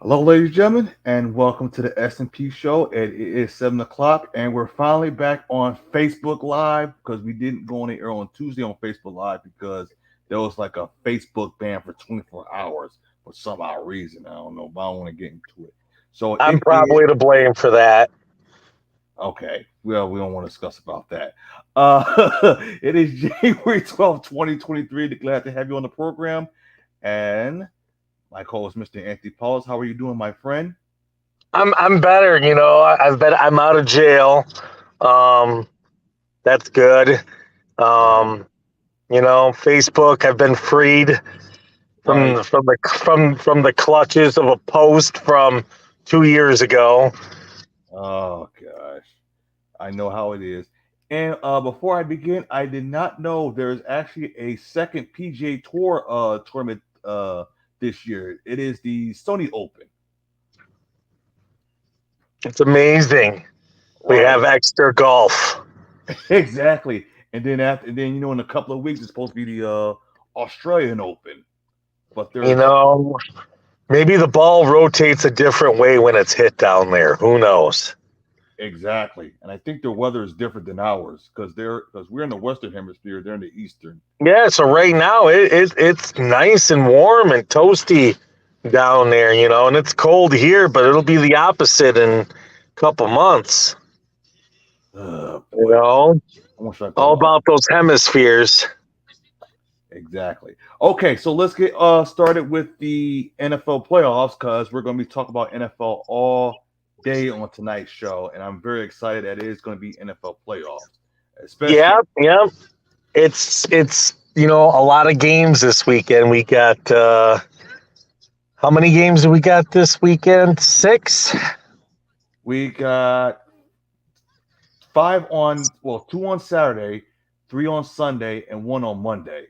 Hello, ladies and gentlemen, and welcome to the S&P show. It is 7 o'clock, and we're finally back on Facebook Live because we didn't go on the air on Tuesday on Facebook Live because there was like a Facebook ban for 24 hours for some odd reason. I don't know, but I don't want to get into it. So I'm it is probably to blame for that. okay. Well, we don't want to discuss about that. It is January 12th, 2023. Glad to have you on the program. And my co-host, Mr. Anthony Paulis. How are you doing, my friend? I'm better, I'm out of jail. Um, that's good. Um, Facebook. I've been freed Right. from the clutches of a post from 2 years ago. Oh gosh, I know how it is. And before I begin, I did not know there's actually a second PGA Tour tournament this year. It is the Sony Open. It's amazing. We Right. have extra golf. Exactly. And then in a couple of weeks it's supposed to be the Australian Open. But You there's know, maybe the ball rotates a different way when it's hit down there. Who knows? exactly, and I think their weather is different than ours because we're in the Western Hemisphere, they're in the Eastern. Yeah, so right now it's nice and warm and toasty down there, and it's cold here, but it'll be the opposite in a couple months. Oh You boy, know, I want to all talk about about those hemispheres. exactly. Okay, so let's get started with the NFL playoffs because we're going to be talking about NFL all day on tonight's show, and I'm very excited that it is going to be NFL playoffs, especially Yeah, yeah. It's a lot of games this weekend. We got how many games do we got this weekend? Six? we got five on well, two on Saturday, three on Sunday, and one on Monday.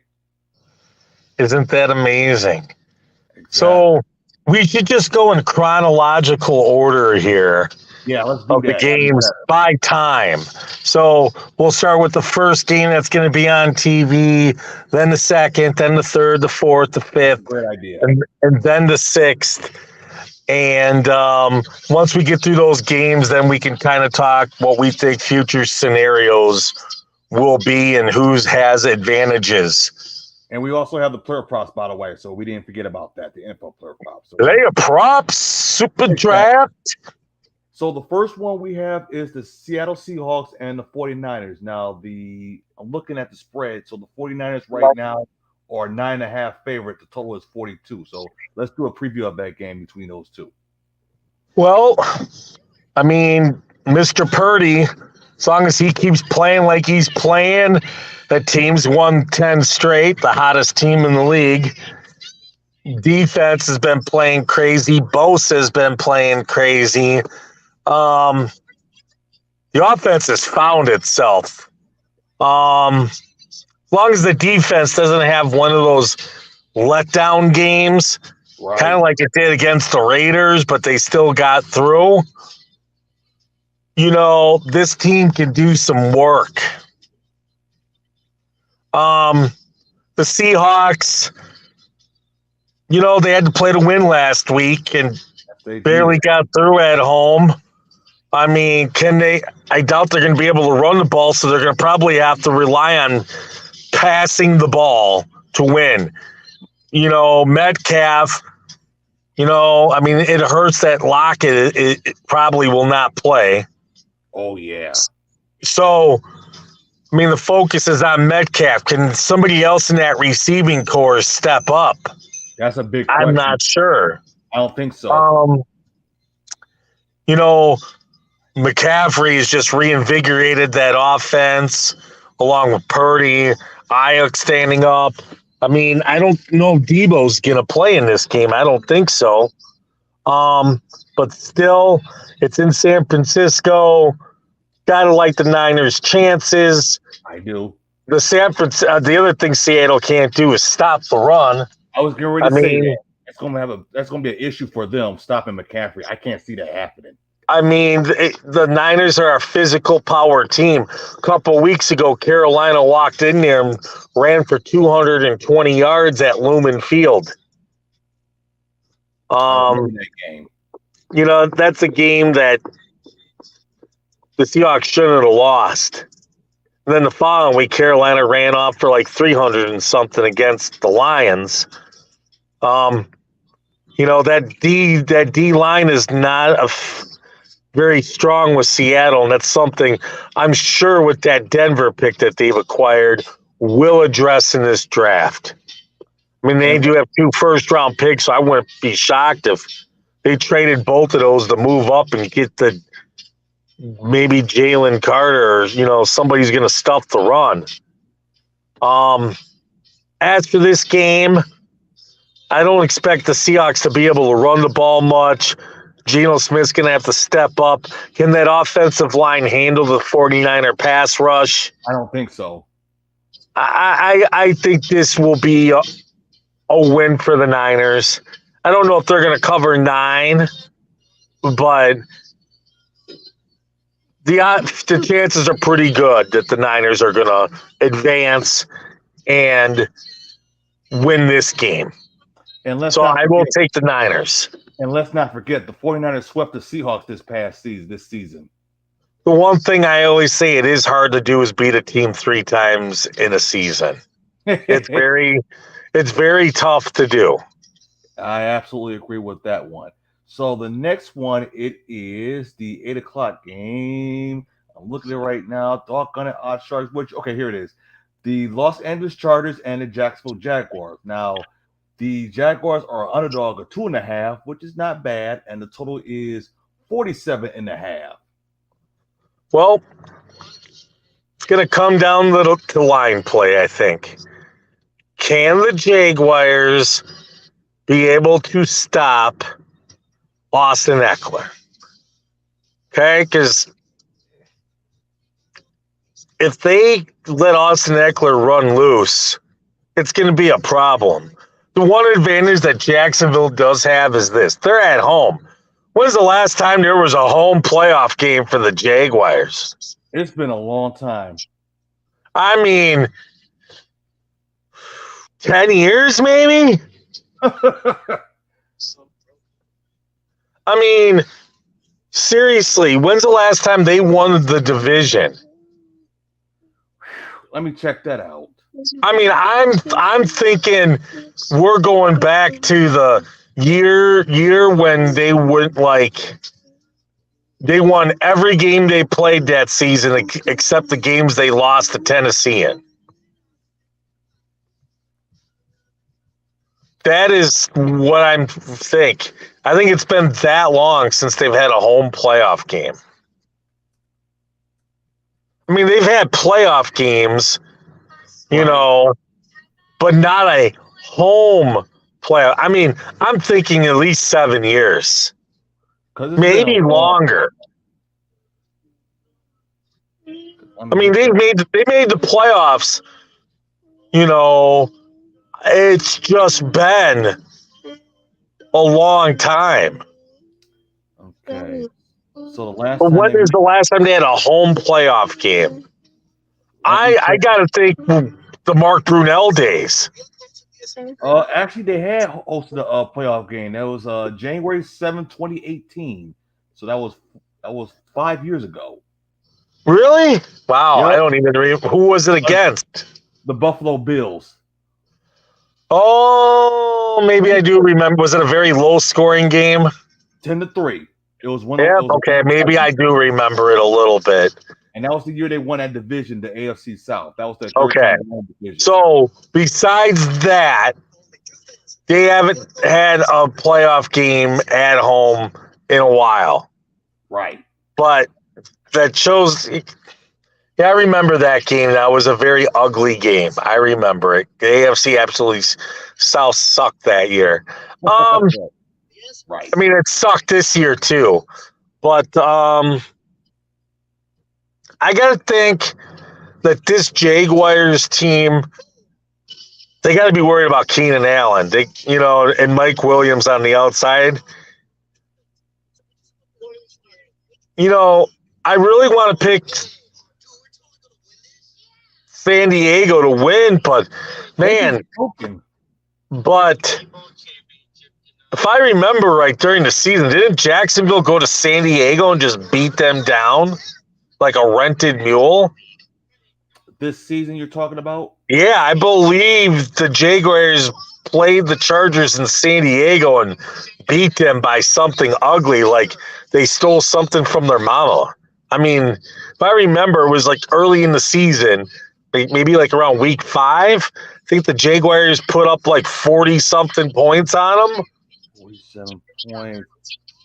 Isn't that amazing? Exactly. So we should just go in chronological order here Yeah, let's do of the that. That'd be games better. by time. So we'll start with the first game that's going to be on TV, then the second, then the third, the fourth, the That's a fifth, great idea. and then the sixth. And once we get through those games, then we can kind of talk what we think future scenarios will be and who's has advantages. And we also have the player props, by the way, so we didn't forget about that, the info player props. So Layer props, super exactly. draft. So the first one we have is the Seattle Seahawks and the 49ers. Now I'm looking at the spread. So the 49ers right now are 9.5 favorite. The total is 42. So let's do a preview of that game between those two. Well, I mean, Mr. Purdy, as long as he keeps playing like he's playing, that team's won 10 straight, the hottest team in the league. Defense has been playing crazy. Bosa has been playing crazy. The offense has found itself. As long as the defense doesn't have one of those letdown games, Right. kind of like it did against the Raiders, but they still got through. This team can do some work. The Seahawks, they had to play to win last week and They barely did. got through at home. I mean, I doubt they're going to be able to run the ball, so they're going to probably have to rely on passing the ball to win. Metcalf, I mean, it hurts that Lockett it probably will not play. Oh, yeah. So, I mean, the focus is on Metcalf. Can somebody else in that receiving corps step up? That's a big I'm question. not sure. I don't think so. You know, McCaffrey has just reinvigorated that offense along with Purdy, Ayuk standing up. I mean, I don't know if Debo's going to play in this game. I don't think so. But still, it's in San Francisco. Got to like the Niners' chances. I do. The other thing Seattle can't do is stop the run. I was getting ready I to say mean, that. That's gonna be an issue for them stopping McCaffrey. I can't see that happening. The Niners are a physical power team. A couple weeks ago, Carolina walked in there and ran for 220 yards at Lumen Field. I remember Um, that game. that's a game that the Seahawks shouldn't have lost. And then the following week, Carolina ran off for like 300 and something against the Lions. Um, that D line is not very strong with Seattle, and that's something I'm sure with that Denver pick that they've acquired will address in this draft. I mean, they And do have 2 first-round picks, so I wouldn't be shocked if they traded both of those to move up and get the maybe Jalen Carter or somebody's going to stuff the run. As for this game, I don't expect the Seahawks to be able to run the ball much. Geno Smith's going to have to step up. Can that offensive line handle the 49er pass rush? I don't think so. I think this will be a win for the Niners. I don't know if they're going to cover 9, but the chances are pretty good that the Niners are going to advance and win this game. And let's So not I will forget, take the Niners. and let's not forget the 49ers swept the Seahawks this season. The one thing I always say it is hard to do is beat a team 3 times in a season. It's very tough to do. I absolutely agree with that one. So the next one, it is the 8 o'clock game. I'm looking at it right now. Doggone it, Odd Sharks. Okay, here it is. The Los Angeles Chargers and the Jacksonville Jaguars. Now, the Jaguars are underdog of 2.5, which is not bad, and the total is 47.5. Well, it's going to come down to line play, I think. Can the Jaguars be able to stop Austin Eckler? Okay, because if they let Austin Eckler run loose, it's going to be a problem. The one advantage that Jacksonville does have is this. They're at home. When's the last time there was a home playoff game for the Jaguars? It's been a long time. I mean, 10 years maybe? I mean, seriously, when's the last time they won the division? Let me check that out. I mean, I'm thinking we're going back to the year when they would they won every game they played that season except the games they lost to Tennessee in. That is what I think. I think it's been that long since they've had a home playoff game. I mean, they've had playoff games, but not a home playoff. I mean, I'm thinking at least 7 years, maybe longer. I mean, they made the playoffs. It's just been a long time. Okay. So the last But time when is the last time they had a home playoff game? I got to think the Mark Brunell days. Actually, they had hosted a playoff game. That was January 7th, 2018. So that was 5 years ago. Really? Wow, Yep. I don't even remember. Who was it against? The Buffalo Bills. Oh, maybe I do remember. Was it a very low-scoring game? 10-3. It was one. Yeah, okay, maybe I do remember it a little bit. And that was the year they won that division, the AFC South. That was their third time they won the division. So, besides that, they haven't had a playoff game at home in a while. Right. But that shows. Yeah, I remember that game. That was a very ugly game. I remember it. The AFC absolutely South sucked that year. Right. I mean, it sucked this year too. But I got to think that this Jaguars team, they got to be worried about Keenan Allen. And Mike Williams on the outside. I really want to pick San Diego to win, but man, If I remember right, during the season, didn't Jacksonville go to San Diego and just beat them down like a rented mule? This season you're talking about? Yeah, I believe the Jaguars played the Chargers in San Diego and beat them by something ugly, like they stole something from their mama. I mean, if I remember, it was like early in the season, maybe like around week 5. I think the Jaguars put up like 40 something points on them. 47 points.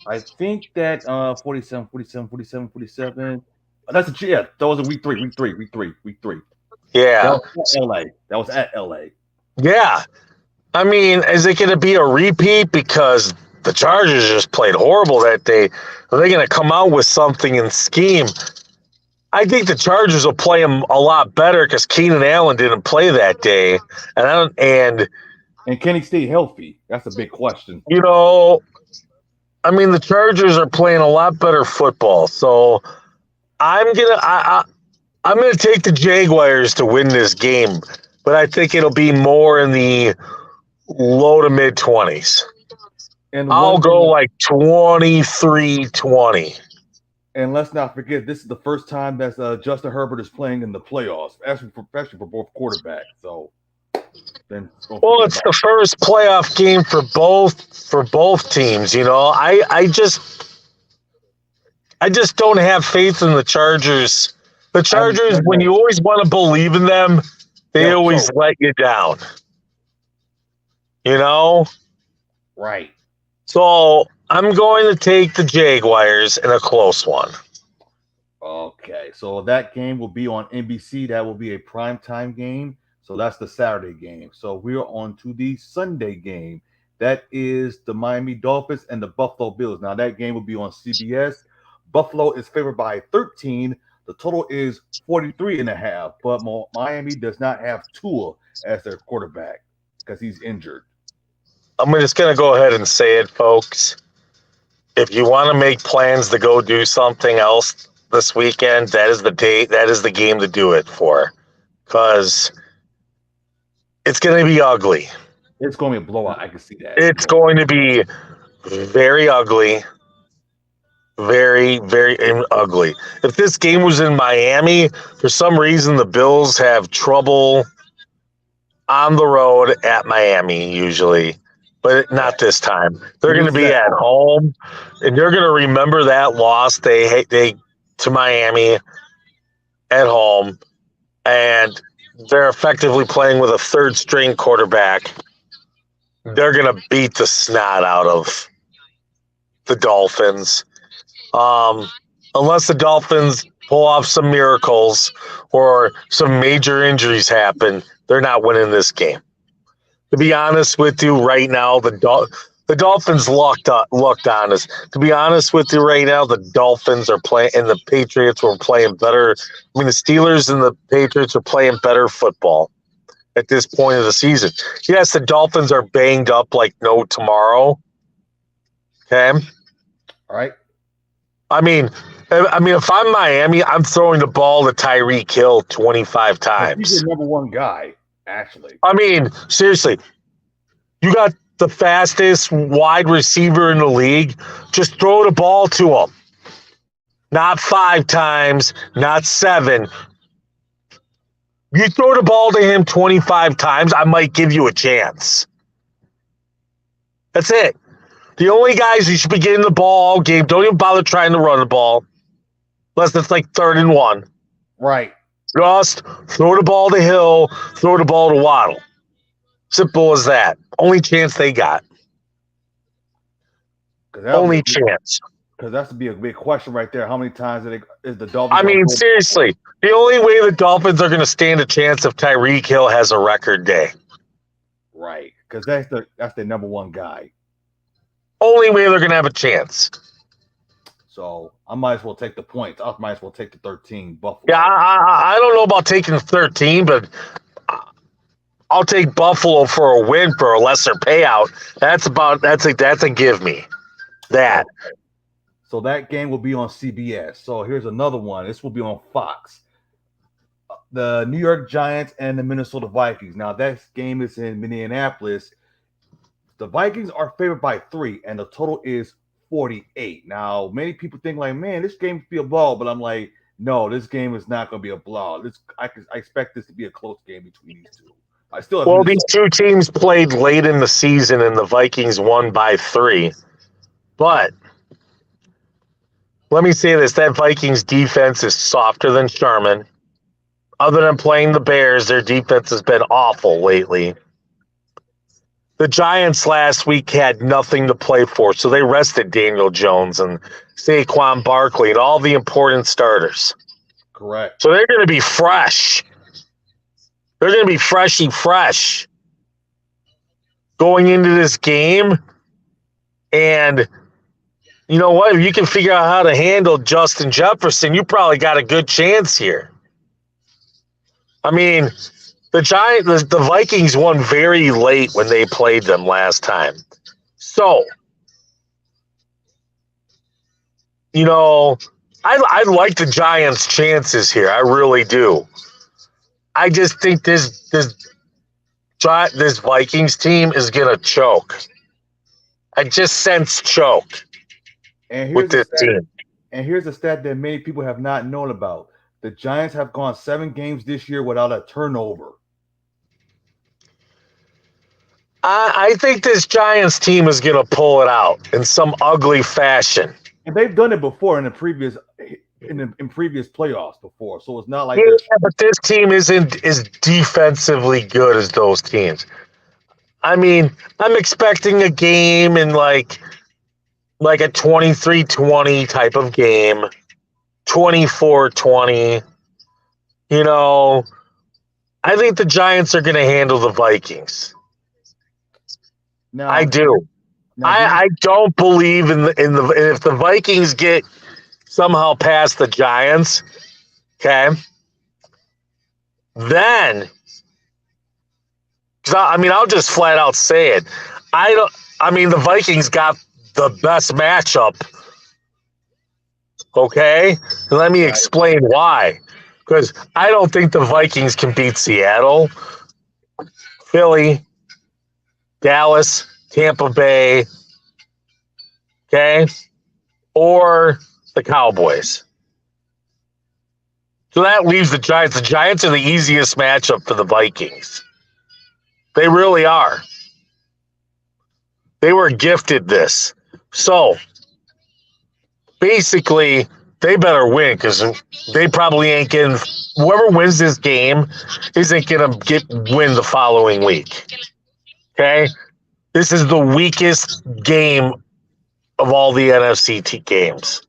I think that 47, 47, 47, 47. That's a yeah. That was a week 3, week 3, week 3, week 3. That Yeah. was at LA. That was at LA. Yeah. I mean, is it going to be a repeat because the Chargers just played horrible that day? Are they going to come out with something and scheme? I think the Chargers will play them a lot better because Keenan Allen didn't play that day, and can he stay healthy? That's a big question. you know, I mean, the Chargers are playing a lot better football, so I'm gonna take the Jaguars to win this game, but I think it'll be more in the low to mid 20s. And I'll go like 23-20. And let's not forget, this is the first time that Justin Herbert is playing in the playoffs, especially for both quarterbacks. So, then it's the first playoff game for both teams. You know, I just don't have faith in the Chargers. The Chargers, when you always want to believe in them, they always let you down. You know, right? So I'm going to take the Jaguars in a close one. Okay, so that game will be on NBC. That will be a primetime game. So that's the Saturday game. So we're on to the Sunday game. That is the Miami Dolphins and the Buffalo Bills. Now that game will be on CBS. Buffalo is favored by 13. The total is 43.5. But Miami does not have Tua as their quarterback because he's injured. I'm just going to go ahead and say it, folks. If you want to make plans to go do something else this weekend, that is the day. That is the game to do it for, because it's going to be ugly. It's going to be a blowout. I can see that. It's going to be very ugly. Very, very ugly. If this game was in Miami, for some reason the Bills have trouble on the road at Miami usually, but not this time. They're going to be at home, and they're going to remember that loss they to Miami at home, and they're effectively playing with a third-string quarterback. They're going to beat the snot out of the Dolphins. Unless the Dolphins pull off some miracles or some major injuries happen, they're not winning this game. To be honest with you, right now, the Dolphins lucked on us. To be honest with you, right now, the Dolphins are playing, and the Patriots were playing better. I mean, the Steelers and the Patriots are playing better football at this point of the season. Yes, the Dolphins are banged up like no tomorrow. Okay. All right. I mean, if I'm Miami, I'm throwing the ball to Tyreek Hill 25 times. He's the number one guy, actually. I mean, seriously, you got the fastest wide receiver in the league. Just throw the ball to him. Not 5 times, not 7. You throw the ball to him 25 times, I might give you a chance. That's it. The only guys who should be getting the ball all game, don't even bother trying to run the ball, unless it's like 3rd and 1. Right. Just throw the ball to Hill, throw the ball to Waddle. Simple as that. Only chance they got. Only chance. Because that's to be a big question right there. How many times is the Dolphins? I mean, seriously, the only way the Dolphins are going to stand a chance if Tyreek Hill has a record day. Right. Because that's the number one guy. Only way they're going to have a chance. So I might as well take the points. I might as well take the 13 Buffalo. Yeah, I don't know about taking 13, but I'll take Buffalo for a win for a lesser payout. That's a give me. That. So that game will be on CBS. So here's another one. This will be on Fox. The New York Giants and the Minnesota Vikings. Now that game is in Minneapolis. The Vikings are favored by 3, and the total is 48. Now, many people think like, man, this game could be a blowout, but I'm like, no, this game is not going to be a blowout. I expect this to be a close game between these two. I still have Well, these Minnesota. two teams played late in the season, and the Vikings won by 3. But let me say this: that Vikings defense is softer than Sherman. Other than playing the Bears, their defense has been awful lately. The Giants last week had nothing to play for, so they rested Daniel Jones and Saquon Barkley and all the important starters. Correct. So they're going to be fresh. They're going to be freshy fresh going into this game. And you know what? If you can figure out how to handle Justin Jefferson, you probably got a good chance here. I mean, the Vikings won very late when they played them last time. So, you know, I like the Giants' chances here. I really do. I just think this Vikings team is gonna choke. I just sense choke And with here's a this stat. team. And here's a stat that many people have not known about. The Giants have gone 7 games this year without a turnover. I think this Giants team is gonna pull it out in some ugly fashion. And they've done it before in previous playoffs before. So it's not like Yeah, they're but this team isn't as defensively good as those teams. I mean, I'm expecting a game in like a 23-20 type of game, 24-20. You know, I think the Giants are going to handle the Vikings. I now. do. Now, do you, I don't believe in the if the Vikings get somehow past the Giants, okay? Then, I mean, I'll just flat out say it. I mean, the Vikings got the best matchup. Okay, and let me explain why. Because I don't think the Vikings can beat Seattle, Philly, Dallas, Tampa Bay, okay, or the Cowboys. So that leaves the Giants. The Giants are the easiest matchup for the Vikings. They really are. They were gifted this. So basically, they better win because they probably ain't getting. Whoever wins this game isn't going to win the following week. Okay? This is the weakest game of all the NFC games.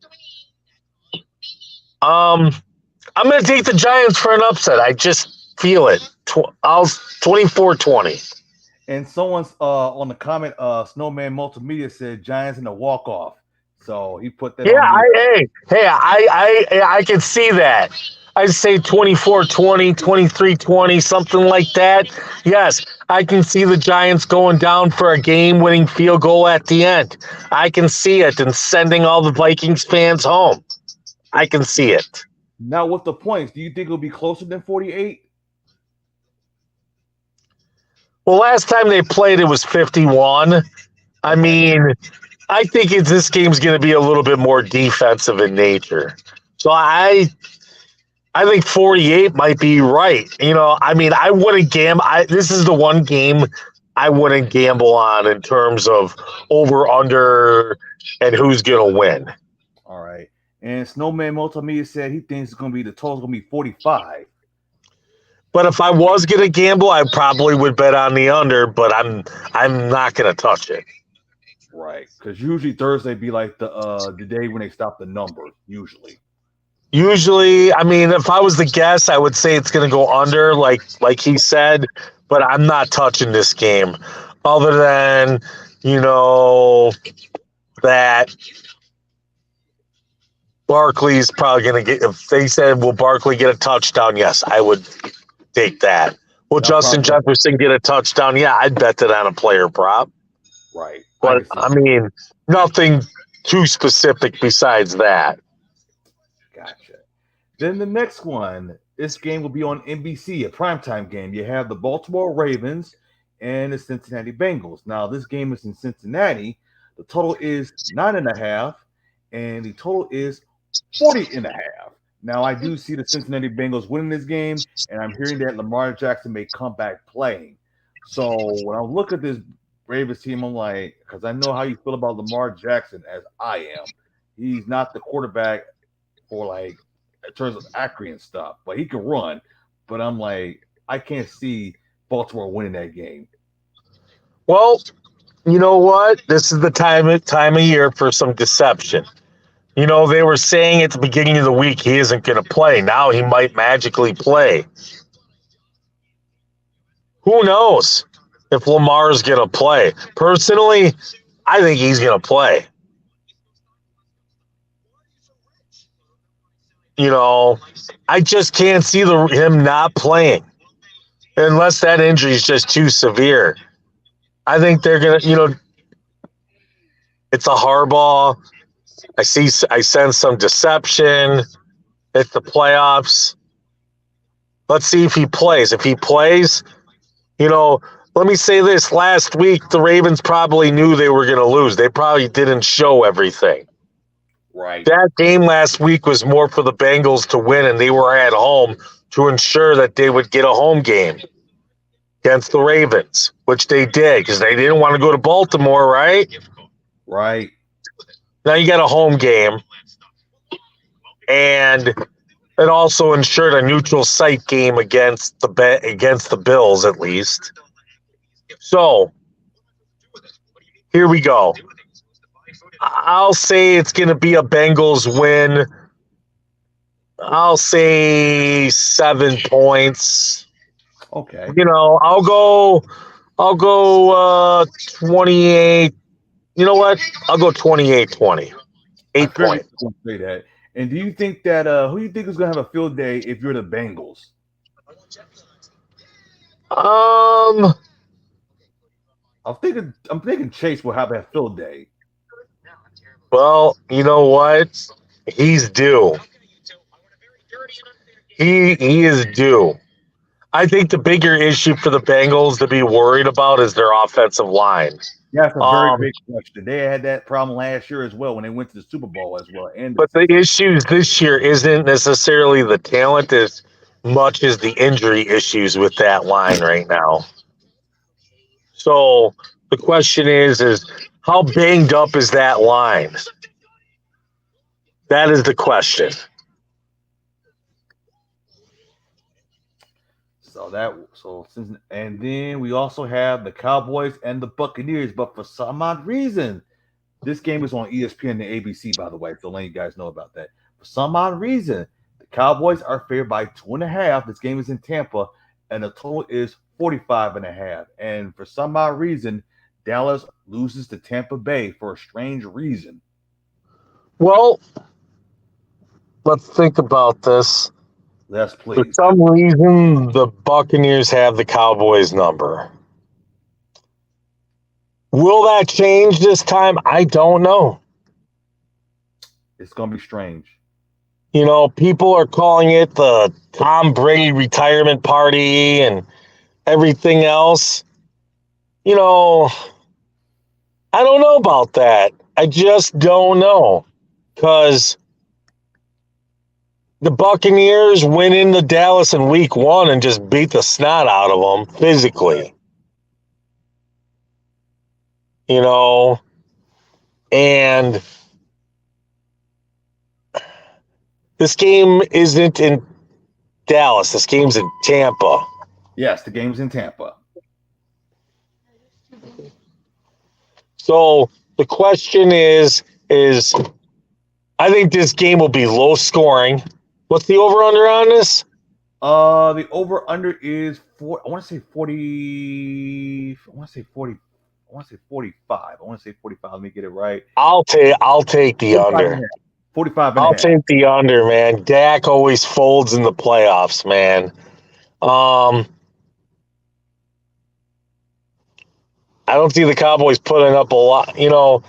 I'm going to take the Giants for an upset. I just feel it. I'll 24-20. and someone's on the comment, Snowman Multimedia said Giants in a walk off. So he put that Yeah, on me. I can see that. I'd say 24-20, 23-20, something like that. Yes, I can see the Giants going down for a game-winning field goal at the end. I can see it and sending all the Vikings fans home. I can see it. Now, with the points, do you think it'll be closer than 48? Well, last time they played, it was 51. I mean, I think this game's going to be a little bit more defensive in nature. So I think 48 might be right. You know, I mean, I wouldn't gamble. This is the one game I wouldn't gamble on in terms of over, under, and who's going to win. All right. And Snowman Multimedia said he thinks it's going to be the total's going to be 45. But if I was going to gamble, I probably would bet on the under, but I'm not going to touch it. Right. Because usually Thursday be like the day when they stop the number, usually. Usually, I mean, if I was the guess, I would say it's going to go under, like he said, but I'm not touching this game other than, you know, that Barkley's probably going to get, if they said, will Barkley get a touchdown? Yes, I would take that. Will Justin Jefferson get a touchdown? Yeah, I'd bet that on a player prop. Right. But, I mean, nothing too specific besides that. Gotcha. Then the next one, this game will be on NBC, a primetime game. You have the Baltimore Ravens and the Cincinnati Bengals. Now, this game is in Cincinnati. The total is 9.5, and the total is 40.5. Now, I do see the Cincinnati Bengals winning this game, and I'm hearing that Lamar Jackson may come back playing. So when I look at this Ravens team, I'm like, because I know how you feel about Lamar Jackson as I am. He's not the quarterback for like in terms of accuracy and stuff, but he can run. But I'm like, I can't see Baltimore winning that game. Well, you know what? This is the time of year for some deception. You know, they were saying at the beginning of the week he isn't going to play. Now he might magically play. Who knows if Lamar's going to play? Personally, I think he's going to play. You know, I just can't see him not playing unless that injury is just too severe. I think they're going to, it's a Harbaugh. I sense some deception. It's the playoffs. Let's see if he plays. If he plays, let me say this. Last week, the Ravens probably knew they were going to lose. They probably didn't show everything. Right. That game last week was more for the Bengals to win, and they were at home to ensure that they would get a home game against the Ravens, which they did because they didn't want to go to Baltimore, right? Right. Now you got a home game, and it also ensured a neutral site game against the Bills, at least. So here we go. I'll say it's going to be a Bengals win. I'll say 7 points. Okay. I'll go 28. You know what? I'll go 28-20. 8 points. Say that. And do you think that who do you think is going to have a field day if you're the Bengals? I'm thinking Chase will have a field day. Well, you know what? He's due. He is due. I think the bigger issue for the Bengals to be worried about is their offensive line. Yeah, that's a very big question. They had that problem last year as well when they went to the Super Bowl as well. But the issues this year isn't necessarily the talent as much as the injury issues with that line right now. So the question is how banged up is that line? That is the question. And then we also have the Cowboys and the Buccaneers, but for some odd reason, this game is on ESPN and ABC, by the way, so letting you guys know about that. For some odd reason, the Cowboys are favored by 2.5. This game is in Tampa, and the total is 45.5. And for some odd reason, Dallas loses to Tampa Bay for a strange reason. Well, let's think about this. Yes, please. For some reason, the Buccaneers have the Cowboys number. Will that change this time? I don't know. It's going to be strange. People are calling it the Tom Brady retirement party and everything else. I don't know about that. I just don't know. Because the Buccaneers went into Dallas in week 1 and just beat the snot out of them physically. And this game isn't in Dallas. This game's in Tampa. Yes, the game's in Tampa. So the question is I think this game will be low scoring. What's the over-under on this? The over-under is I want to say 40. I want to say 40. I want to say 45. I want to say 45. Let me get it right. I'll take the under. 45 I'll take the under, man. Dak always folds in the playoffs, man. I don't see the Cowboys putting up a lot. Either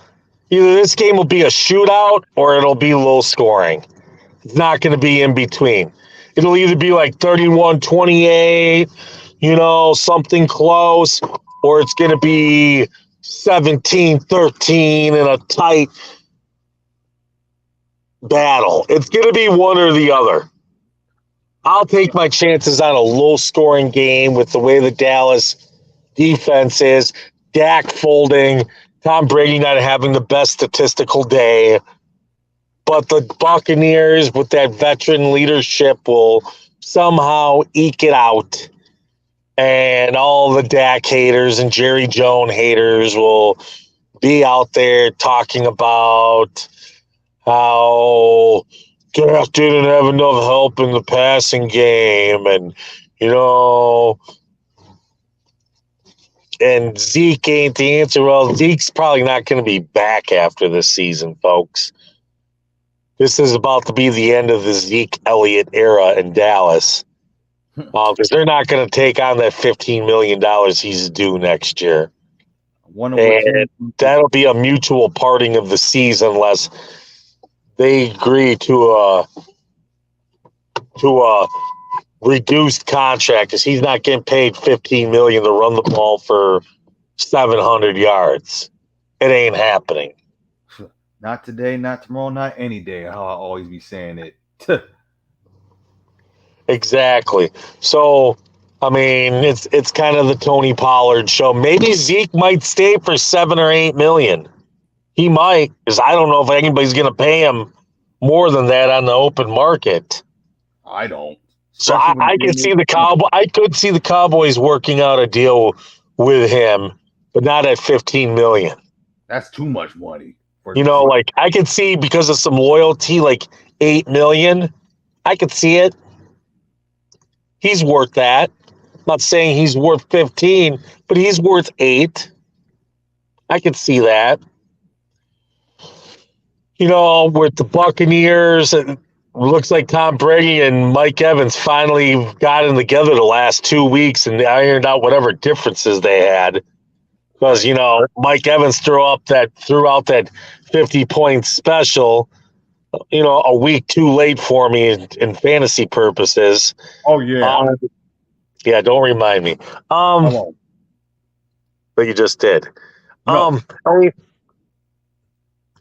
this game will be a shootout or it'll be low scoring. It's not going to be in between. It'll either be like 31-28, something close, or it's going to be 17-13 in a tight battle. It's going to be one or the other. I'll take my chances on a low-scoring game with the way the Dallas defense is, Dak folding, Tom Brady not having the best statistical day. But the Buccaneers, with that veteran leadership, will somehow eke it out. And all the Dak haters and Jerry Jones haters will be out there talking about how Dak didn't have enough help in the passing game. And, and Zeke ain't the answer. Well, Zeke's probably not going to be back after this season, folks. This is about to be the end of the Zeke Elliott era in Dallas. Because they're not going to take on that $15 million he's due next year. And that'll be a mutual parting of the season unless they agree to a reduced contract, because he's not getting paid $15 million to run the ball for 700 yards. It ain't happening. Not today, not tomorrow, not any day. How I always be saying it. Exactly. So, I mean, it's kind of the Tony Pollard show. Maybe Zeke might stay for $7 or $8 million. He might, because I don't know if anybody's going to pay him more than that on the open market. I don't. So I could see the Cowboys working out a deal with him, but not at $15 million. That's too much money. Like I could see, because of some loyalty, like $8 million. I could see it. He's worth that. I'm not saying he's worth 15, but he's worth 8. I could see that. With the Buccaneers, it looks like Tom Brady and Mike Evans finally got in together the last 2 weeks and ironed out whatever differences they had. Because, Mike Evans threw out that 50-point special, a week too late for me in fantasy purposes. Oh, yeah. Yeah, don't remind me. But you just did. No.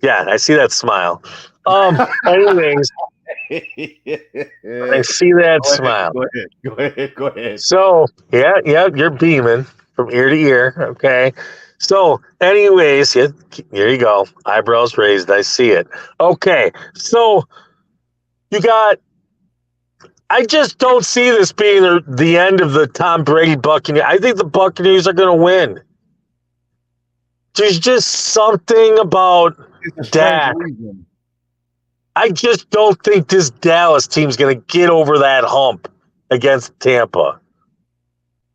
Yeah, I see that smile. Anyways, I see that smile. Go ahead. So, yeah, you're beaming from ear to ear. Okay. So, anyways, here you go. Eyebrows raised. I see it. Okay. So, I just don't see this being the end of the Tom Brady Buccaneers. I think the Buccaneers are going to win. There's just something about Dak. I just don't think this Dallas team's going to get over that hump against Tampa.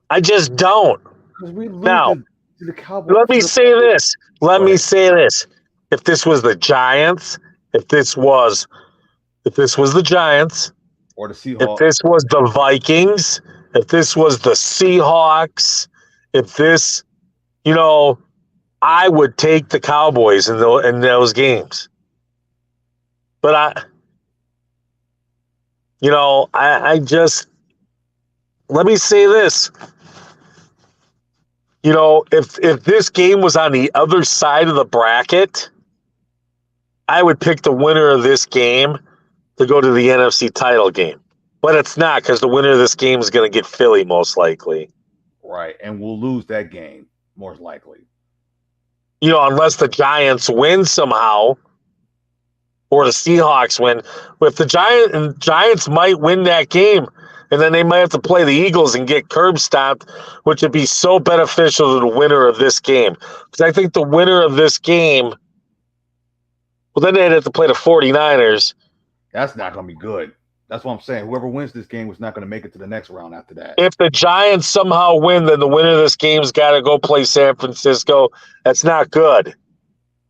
I just don't. Now, let me say this. If this was the Giants, if this was the Giants, or the Seahawks, if this was the Vikings, if this was the Seahawks, if this, I would take the Cowboys in those games. But I just, let me say this. If this game was on the other side of the bracket, I would pick the winner of this game to go to the NFC title game. But it's not, because the winner of this game is going to get Philly most likely. Right, and we'll lose that game most likely. Unless the Giants win somehow, or the Seahawks win. If the Giants might win that game, and then they might have to play the Eagles and get curb stomped, which would be so beneficial to the winner of this game. Because I think the winner of this game, well, then they'd have to play the 49ers. That's not going to be good. That's what I'm saying. Whoever wins this game was not going to make it to the next round after that. If the Giants somehow win, then the winner of this game's got to go play San Francisco. That's not good.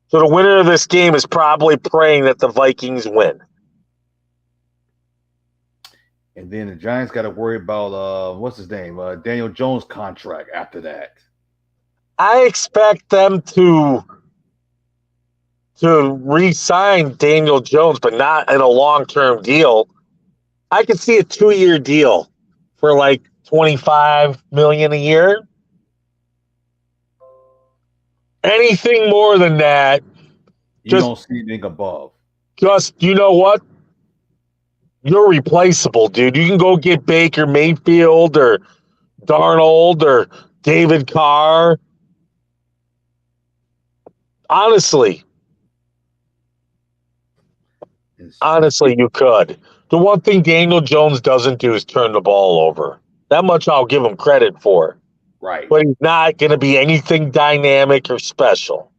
So the winner of this game is probably praying that the Vikings win. And then the Giants got to worry about, what's his name? Daniel Jones' contract after that. I expect them to re-sign Daniel Jones, but not in a long-term deal. I could see a 2-year deal for like $25 million a year. Anything more than that, You just don't see anything above. you know what? You're replaceable, dude. You can go get Baker Mayfield or Darnold or David Carr. Honestly, And speak, you could. The one thing Daniel Jones doesn't do is turn the ball over. That much I'll give him credit for. right. But he's not going to be anything dynamic or special.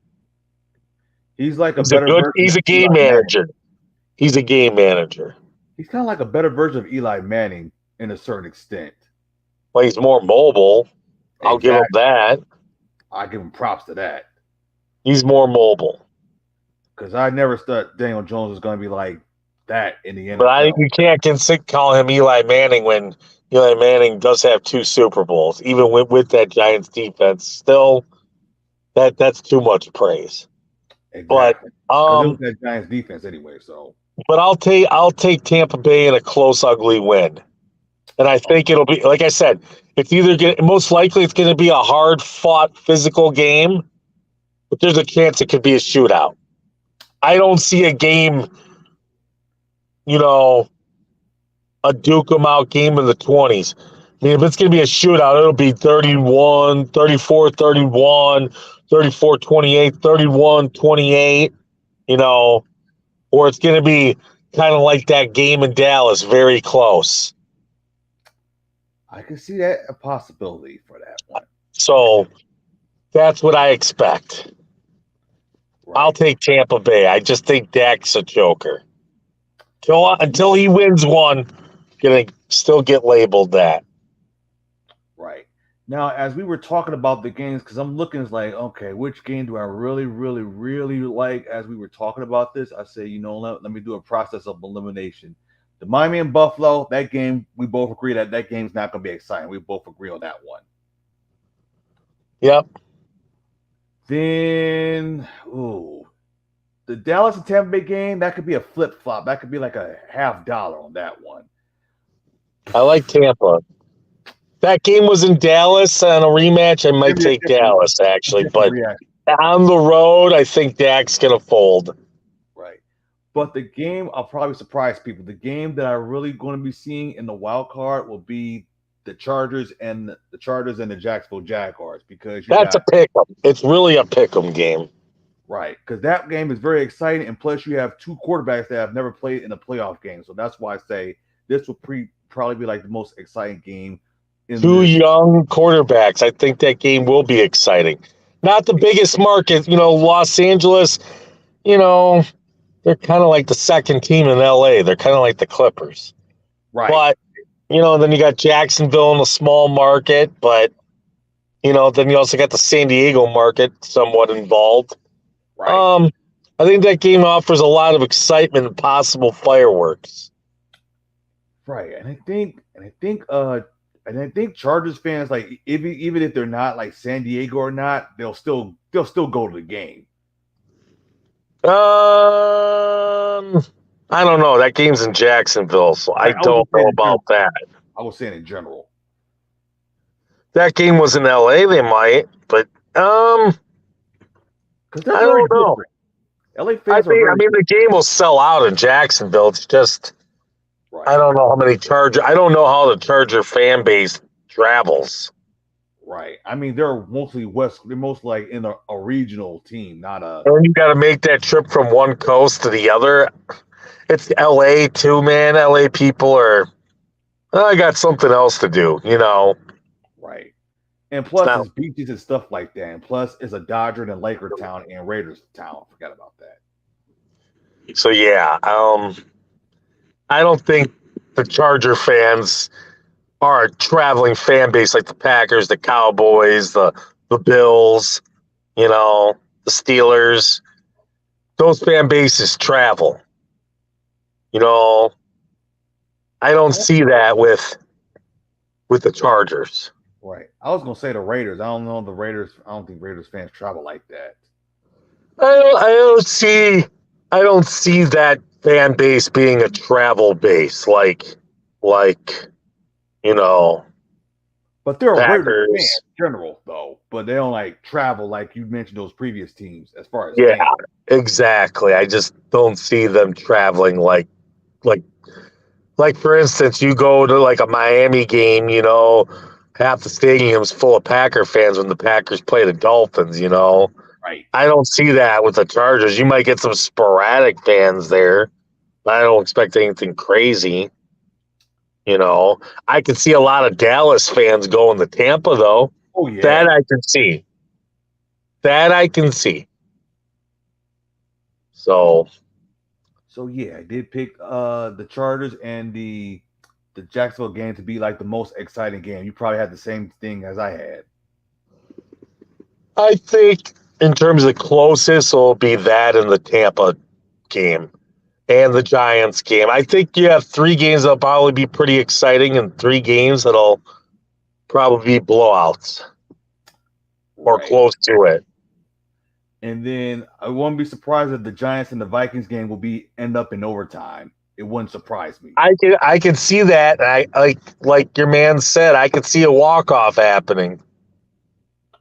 He's like a better version He's of a game Eli Manning. manager. He's a game manager. He's kind of like a better version of Eli Manning in a certain extent. Well, he's more mobile. I'll give him Exactly. that. I give him props to that. He's more mobile. Because I never thought Daniel Jones was going to be like that in the But NFL. you can't call him Eli Manning when Eli Manning does have 2 Super Bowls, even with that Giants defense. Still, that's too much praise. But Exactly. Because it was that Giants defense anyway. So, I'll take Tampa Bay in a close, ugly win, and I think it'll be like I said. It's most likely it's going to be a hard fought physical game, but there's a chance it could be a shootout. I don't see a game, a duke 'em out game in the 20s. I mean, if it's going to be a shootout, it'll be 31, 34, 31, 34, 28, 31, 28, or it's going to be kind of like that game in Dallas, very close. I can see that a possibility for that one. So that's what I expect. Right. I'll take Tampa Bay. I just think Dak's a joker. Until he wins one, gonna still get labeled that. Right. Now, as we were talking about the games, because I'm looking, it's like, okay, which game do I really, really, really like? As we were talking about this, I say, let me do a process of elimination. The Miami and Buffalo, that game, we both agree that game's not going to be exciting. We both agree on that one. Yep. Then, the Dallas and Tampa Bay game, that could be a flip flop. That could be like a $50 on that one. I like Tampa. That game was in Dallas on a rematch. I might take Dallas, actually. But on the road, I think Dak's going to fold. Right. But the game, I'll probably surprise people. The game that I'm really going to be seeing in the wild card will be the Chargers and the Jacksonville Jaguars, because that's a pick 'em. It's really a pick 'em game. Right, because that game is very exciting, and plus you have 2 quarterbacks that have never played in a playoff game. So that's why I say this will probably be like the most exciting game. 2 young quarterbacks. I think that game will be exciting. Not the biggest market, Los Angeles, they're kind of like the second team in LA. They're kind of like the Clippers. Right. But, then you got Jacksonville in a small market, but, then you also got the San Diego market somewhat involved. Right. I think that game offers a lot of excitement and possible fireworks. Right. And I think Chargers fans, like, even if they're not like San Diego or not, they'll still go to the game. I don't know. That game's in Jacksonville, so I don't know about that. I was saying in general. That game was in LA, they might, but I don't know. LA fans the game will sell out in Jacksonville. It's just I don't know how many I don't know how the Charger fan base travels. Right. I mean, they're mostly they're most like in a regional team, not a. And you got to make that trip from one coast to the other. It's LA too, man. LA people I got something else to do, Right. And plus, it's beaches and stuff like that. And plus, it's a Dodger and Laker town and Raiders town. Forgot about that. So, yeah. I don't think the Charger fans are a traveling fan base like the Packers, the Cowboys, the Bills, the Steelers. Those fan bases travel. I don't see that with the Chargers. Right. I was gonna say the Raiders. I don't know the Raiders. I don't think Raiders fans travel like that. I don't see that fan base being a travel base like But they're a Raiders fan Packers. in general, though. But they don't like travel like you mentioned those previous teams as far as Yeah, fans. exactly. I just don't see them traveling like like for instance, you go to like a Miami game, half the stadium's full of Packer fans when the Packers play the Dolphins. Right. I don't see that with the Chargers. You might get some sporadic fans there. I don't expect anything crazy. I could see a lot of Dallas fans going to Tampa though. Oh That yeah. I can see. That I can see. So So yeah, I did pick the Chargers and the Jacksonville game to be like the most exciting game. You probably had the same thing as I had. I think in terms of closest, it'll be that and the Tampa game and the Giants game. I think you have three games that'll probably be pretty exciting and three games that'll probably be blowouts or Right. close to it. And then I won't be surprised if the Giants and the Vikings game will be end up in overtime. It wouldn't surprise me. I can see that. I like your man said, I could see a walk off happening.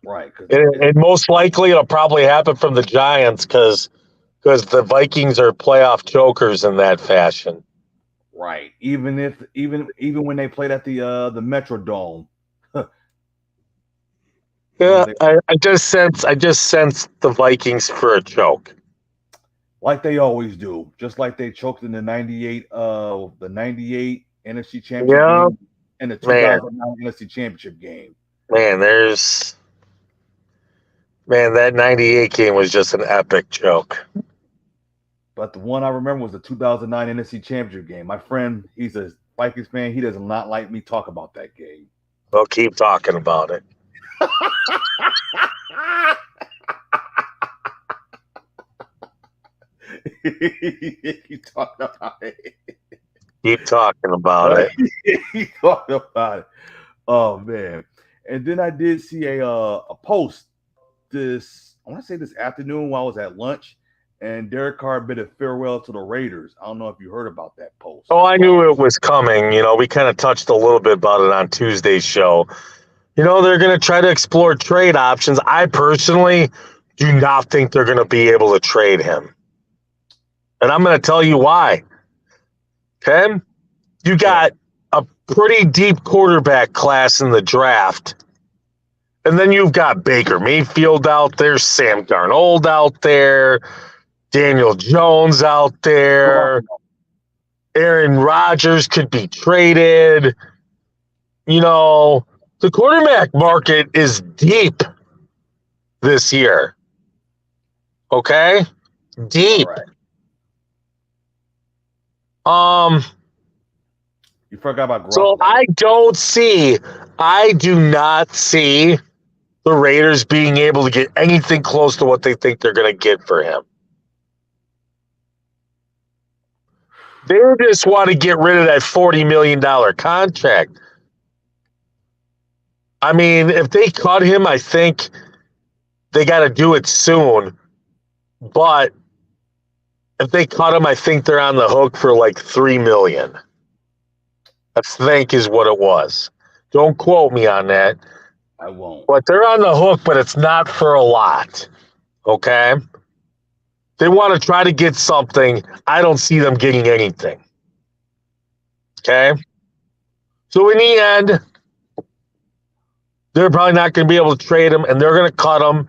Right. And most likely it'll probably happen from the Giants because the Vikings are playoff chokers in that fashion. Right. Even when they played at the Metrodome. Yeah, They, I just sense the Vikings for a choke. like they always do. Just like they choked in the 98 NFC Championship Yeah, game and the man, 2009 NFC Championship game. man, that 98 game was just an epic choke. But the one I remember was the 2009 NFC Championship game. My friend, he's a Vikings fan. He does not like me talk about that game. We'll keep talking about it. He talked about it. Keep talking about it. He talked about it. Oh man! And then I did see a post I want to say this afternoon while I was at lunch, and Derek Carr bid a farewell to the Raiders. I don't know if you heard about that post. Oh, I knew it was coming. We kind of touched a little bit about it on Tuesday's show. They're going to try to explore trade options. I personally do not think they're going to be able to trade him. And I'm going to tell you why. Okay? You got a pretty deep quarterback class in the draft. And then you've got Baker Mayfield out there, Sam Darnold out there, Daniel Jones out there. Aaron Rodgers could be traded. The quarterback market is deep this year. Okay? Deep. Right. You forgot about Garoppolo. So I do not see the Raiders being able to get anything close to what they think they're going to get for him. They just want to get rid of that $40 million contract. I mean, if they cut him, I think they got to do it soon. But if they cut him, I think they're on the hook for like $3 million. I think is what it was. Don't quote me on that. I won't. But they're on the hook, but it's not for a lot. Okay? They want to try to get something. I don't see them getting anything. Okay? So in the end, they're probably not going to be able to trade him, and they're going to cut him,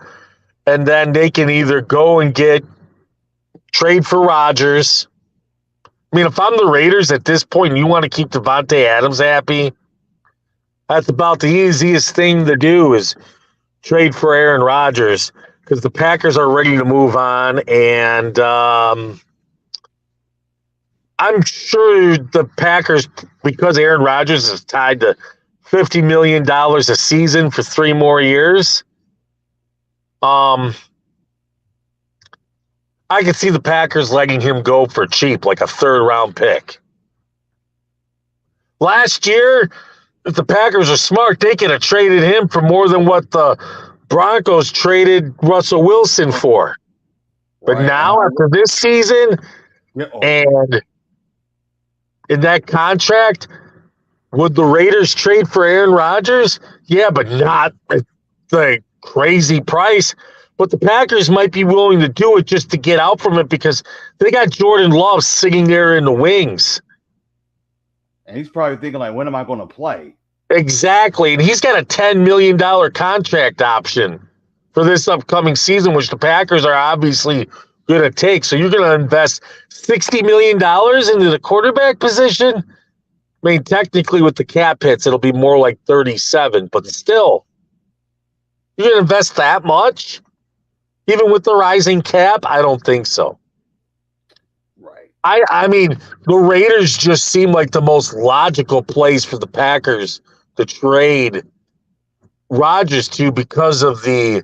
and then they can either go and trade for Rodgers. I mean, if I'm the Raiders at this point and you want to keep Devontae Adams happy, that's about the easiest thing to do is trade for Aaron Rodgers because the Packers are ready to move on. And I'm sure the Packers, because Aaron Rodgers is tied to $50 million a season for 3 more years, I could see the Packers letting him go for cheap, like a 3rd-round pick. Last year, if the Packers are smart, they could have traded him for more than what the Broncos traded Russell Wilson for. But now, after this season, and in that contract, Would the Raiders trade for Aaron Rodgers? Yeah, but not at the crazy price. But the Packers might be willing to do it just to get out from it because they got Jordan Love sitting there in the wings. And he's probably thinking, like, when am I going to play? Exactly. And he's got a $10 million contract option for this upcoming season, which the Packers are obviously going to take. So you're going to invest $60 million into the quarterback position? I mean, technically with the cap hits, it'll be more like 37, but still, you're going to invest that much? Even with the rising cap? I don't think so. Right. I mean, the Raiders just seem like the most logical place for the Packers to trade Rodgers to because of the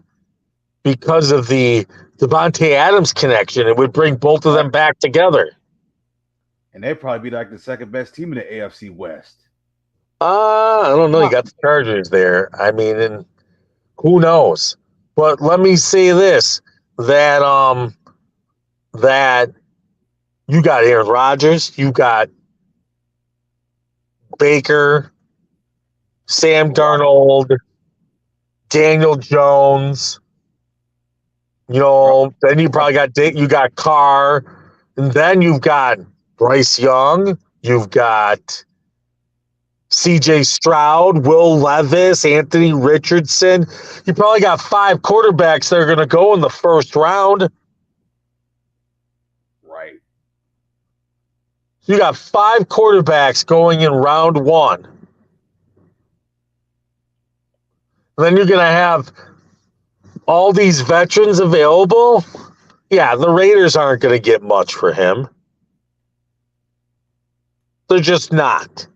Devontae Adams connection. It would bring both of them back together. And they'd probably be like the second best team in the AFC West. I don't know. You got the Chargers there. I mean, and who knows? But let me say this: that you got Aaron Rodgers, you got Baker, Sam Darnold, Daniel Jones. You know, then you probably got Carr, and then you've got Bryce Young, you've got C.J. Stroud, Will Levis, Anthony Richardson. You probably got 5 quarterbacks that are going to go in the first round. Right. So you got 5 quarterbacks going in round 1. And then you're going to have all these veterans available. Yeah, the Raiders aren't going to get much for him. They're just not.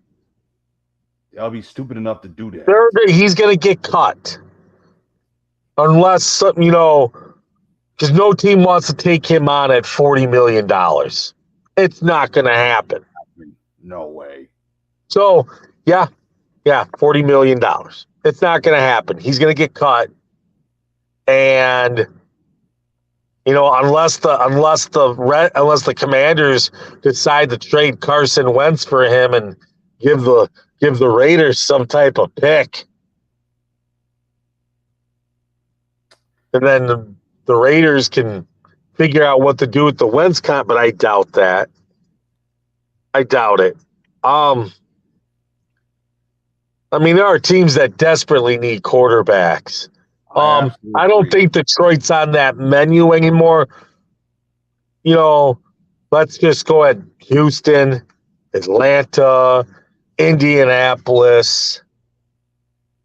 They'll be stupid enough to do that. He's going to get cut. Unless, you know, because no team wants to take him on at $40 million. It's not going to happen. No way. So, yeah, $40 million. It's not going to happen. He's going to get cut. And, you know, unless the Commanders decide to trade Carson Wentz for him and give the Raiders some type of pick, and then the Raiders can figure out what to do with the Wentz comp, but I doubt that. I doubt it. I mean, there are teams that desperately need quarterbacks. I don't think Detroit's on that menu anymore. You know, let's just go ahead. Houston, Atlanta, Indianapolis.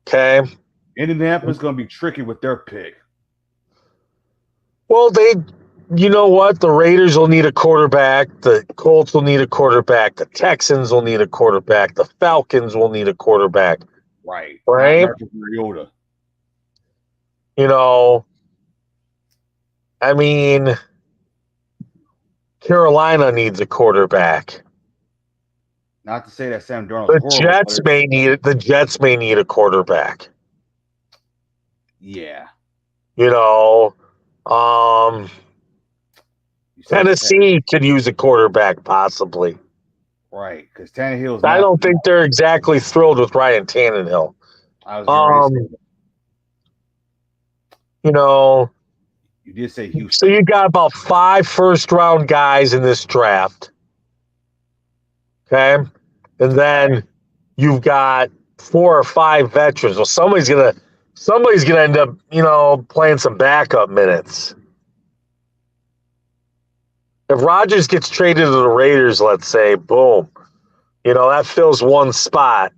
Okay. Indianapolis is going to be tricky with their pick. Well, you know what? The Raiders will need a quarterback. The Colts will need a quarterback. The Texans will need a quarterback. The Falcons will need a quarterback. Right. Marcus Mariota. You know, I mean, Carolina needs a quarterback. Not to say that Sam Darnold. The Jets may need a quarterback. Yeah. You know, Tennessee could use a quarterback possibly. Right, because Tannehill's. I don't think they're exactly thrilled with Ryan Tannehill. I was going to say that. You know, you did say Houston. So you got about 5 first-round guys in this draft. Okay, and then you've got 4 or 5 veterans. Well, somebody's gonna end up, you know, playing some backup minutes. If Rodgers gets traded to the Raiders, let's say, boom, you know, that fills one spot.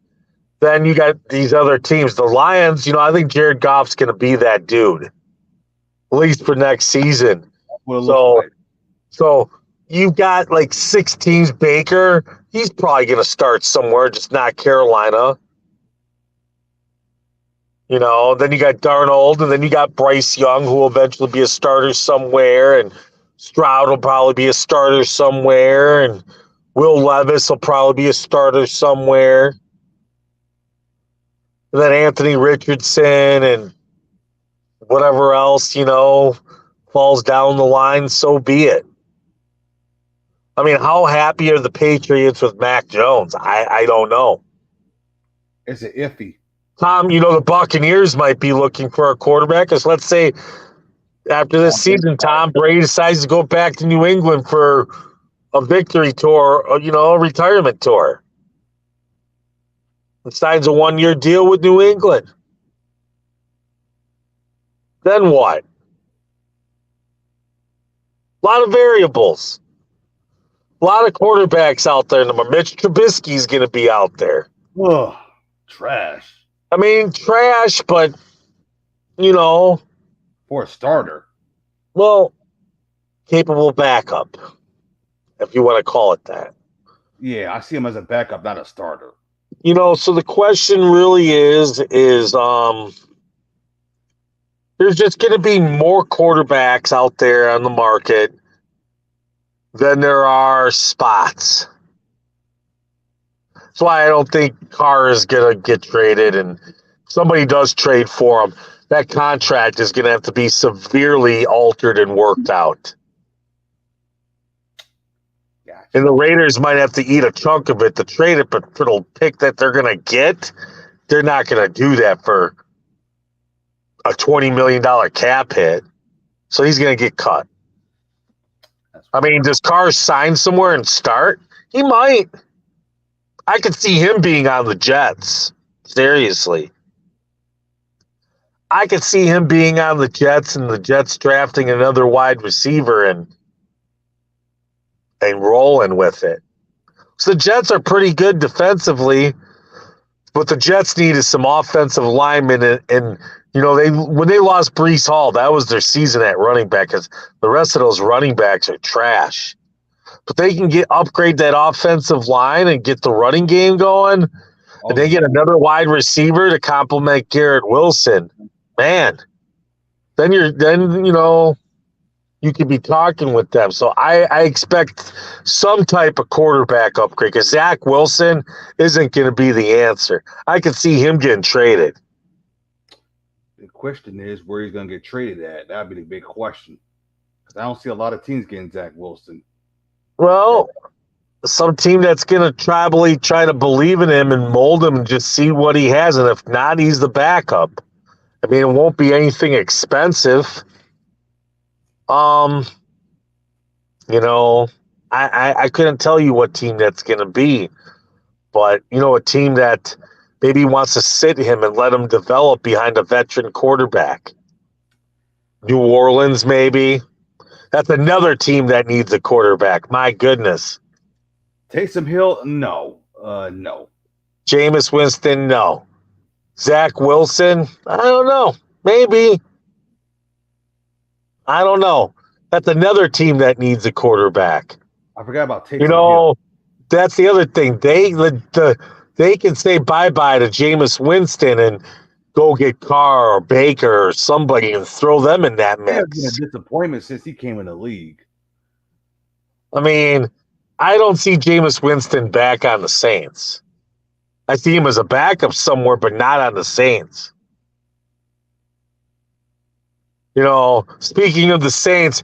Then you got these other teams. The Lions, you know, I think Jared Goff's going to be that dude, at least for next season. So you've got like 6 teams. Baker, he's probably going to start somewhere, just not Carolina. You know, then you got Darnold, and then you got Bryce Young, who will eventually be a starter somewhere, and Stroud will probably be a starter somewhere, and Will Levis will probably be a starter somewhere. And then Anthony Richardson and whatever else, you know, falls down the line, so be it. I mean, how happy are the Patriots with Mac Jones? I don't know. It's an iffy. Tom, the Buccaneers might be looking for a quarterback. Because let's say after this Sean Payton. season, Tom Brady decides to go back to New England for a victory tour, a retirement tour. And signs a 1-year deal with New England. Then what? A lot of variables. A lot of quarterbacks out there. Mitch Trubisky's going to be out there. Ugh, trash. I mean, trash, but, For a starter. well, capable backup, if you want to call it that. Yeah, I see him as a backup, not a starter. So the question really is there's just going to be more quarterbacks out there on the market than there are spots. That's why I don't think Carr is going to get traded, and if somebody does trade for him, that contract is going to have to be severely altered and worked out. Gotcha. And the Raiders might have to eat a chunk of it to trade it, but for the pick that they're going to get, they're not going to do that for a $20 million cap hit. So he's going to get cut. I mean, does Carr sign somewhere and start? He might. I could see him being on the Jets. Seriously. I could see him being on the Jets and the Jets drafting another wide receiver and rolling with it. So the Jets are pretty good defensively, but the Jets needed some offensive linemen, and when they lost Breece Hall, that was their season at running back, because the rest of those running backs are trash. But they can upgrade that offensive line and get the running game going, and they get another wide receiver to complement Garrett Wilson. Man, then you could be talking with them. So I expect some type of quarterback upgrade, because Zach Wilson isn't going to be the answer. I could see him getting traded. The question is where he's going to get traded at. That'd be the big question. Because I don't see a lot of teams getting Zach Wilson. Well, some team that's going to probably try to believe in him and mold him and just see what he has. And if not, he's the backup. I mean, it won't be anything expensive. I couldn't tell you what team that's going to be, but a team that maybe wants to sit him and let him develop behind a veteran quarterback. New Orleans, maybe. That's another team that needs a quarterback. My goodness. Taysom Hill, no. No. Jameis Winston, no. Zach Wilson, I don't know. Maybe. I don't know. That's another team that needs a quarterback. I forgot about Taysom Hill. That's the other thing. They can say bye-bye to Jameis Winston and go get Carr or Baker or somebody and throw them in that He has been mix. a disappointment since he came in the league. I mean, I don't see Jameis Winston back on the Saints. I see him as a backup somewhere, but not on the Saints. Speaking of the Saints,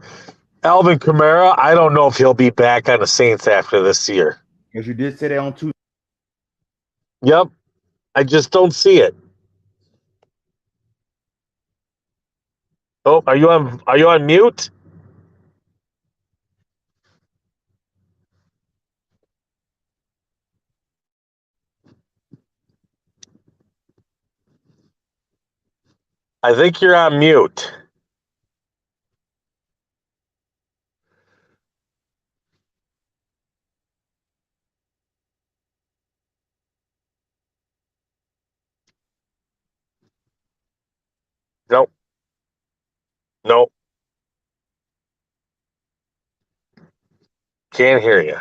Alvin Kamara, I don't know if he'll be back on the Saints after this year. Because you did say that on Tuesday. Yep. I just don't see it. Oh, are you on mute? I think you're on mute. Nope. Nope. Can't hear you.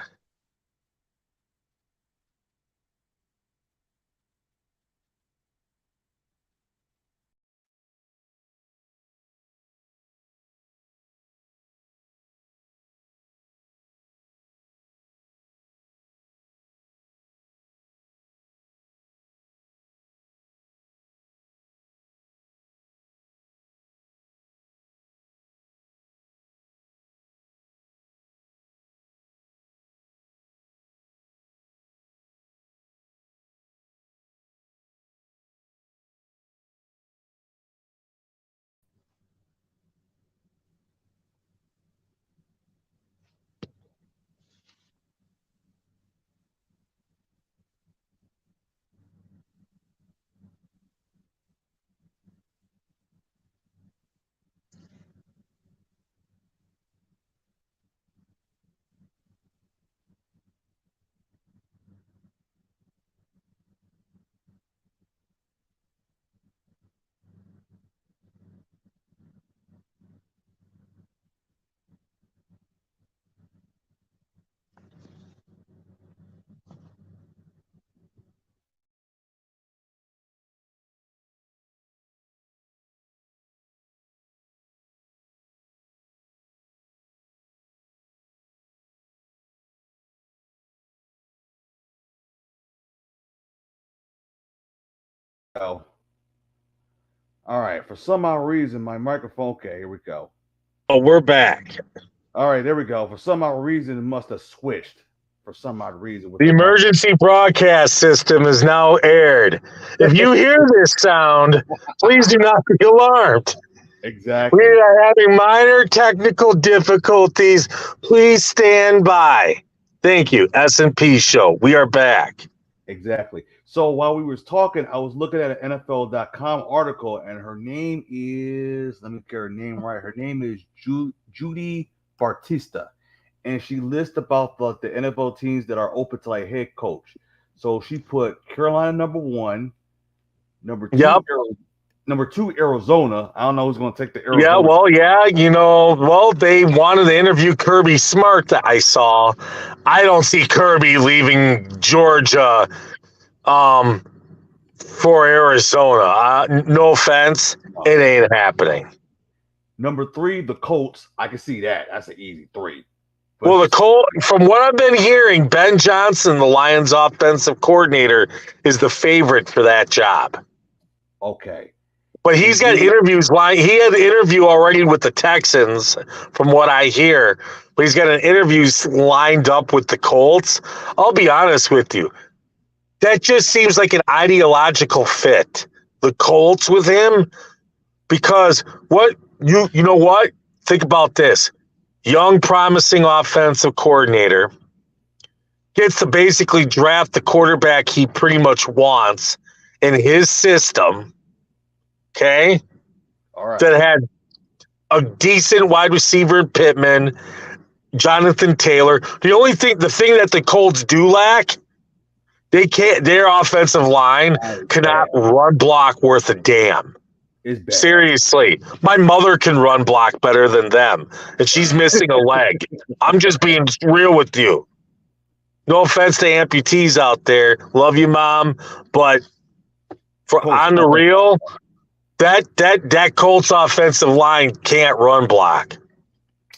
go. All right. For some odd reason, my microphone. Okay, here we go. Oh, we're back. All right, there we go. For some odd reason, it must have switched. For some odd reason with The the mic. emergency broadcast system is now aired. If you hear this sound, please do not be alarmed. We Exactly. are having minor technical difficulties. Please stand by. Thank you. S&P show. We are back. Exactly. So while we was talking, I was looking at an NFL.com article, and her name is, let me get her name right. Her name is Judy Bartista, and she lists about the NFL teams that are open to like head coach. So she put Carolina number one, number two, Yep. number two Arizona. I don't know who's going to take the Yeah, Arizona. well, they wanted to interview Kirby Smart that I saw. I don't see Kirby leaving Georgia for Arizona. No offense, it ain't happening. Number three, the Colts. I can see that. That's an easy three. Well, from what I've been hearing, Ben Johnson, the Lions' offensive coordinator, is the favorite for that job. Okay. But he's got interviews. He had an interview already with the Texans, from what I hear. But he's got an interview lined up with the Colts. I'll be honest with you. That just seems like an ideological fit. The Colts with him. Because you know what? Think about this. Young, promising offensive coordinator gets to basically draft the quarterback he pretty much wants in his system, okay? All right. That had a decent wide receiver in Pittman, Jonathan Taylor. The thing that the Colts do lack, their offensive line cannot run block worth a damn. Seriously, my mother can run block better than them, and she's missing a leg. I'm just being real with you. No offense to amputees out there, love you, Mom, but on the real, that Colts offensive line can't run block.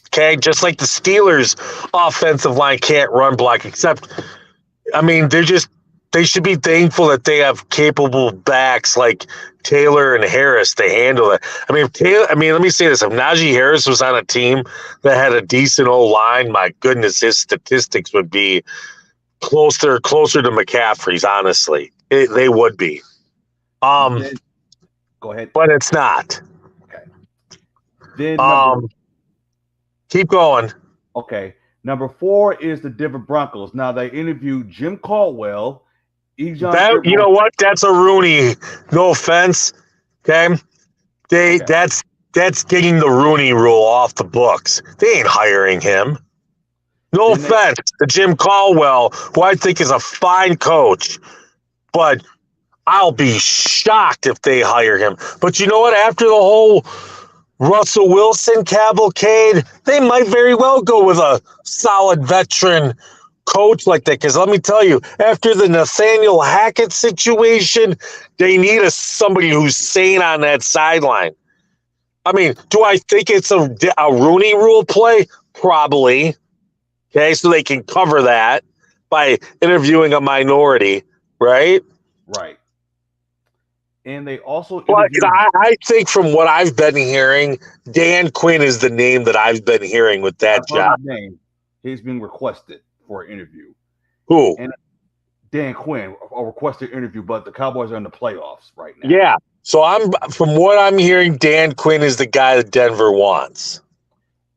Okay, just like the Steelers offensive line can't run block. Except, I mean, they should be thankful that they have capable backs like Taylor and Harris to handle it. I mean, let me say this: if Najee Harris was on a team that had a decent O-line, my goodness, his statistics would be closer to McCaffrey's. Honestly, they would be. Go ahead, but it's not. Okay. Then keep going. Okay, number 4 is the Denver Broncos. Now they interviewed Jim Caldwell. You know what? That's a Rooney. No offense. Okay. That's getting the Rooney rule off the books. They ain't hiring him. No offense to Jim Caldwell, who I think is a fine coach, but I'll be shocked if they hire him. But you know what? After the whole Russell Wilson cavalcade, they might very well go with a solid veteran coach like that. Because let me tell you, after the Nathaniel Hackett situation, they need somebody who's sane on that sideline. I mean, do I think it's a Rooney rule play? Probably. Okay, so they can cover that by interviewing a minority, right? Right. And they also But I think from what I've been hearing, Dan Quinn is the name that I've been hearing with that job. His name. He's been requested for an interview. Who? And Dan Quinn, a requested interview, but the Cowboys are in the playoffs right now. Yeah. So from what I'm hearing, Dan Quinn is the guy that Denver wants.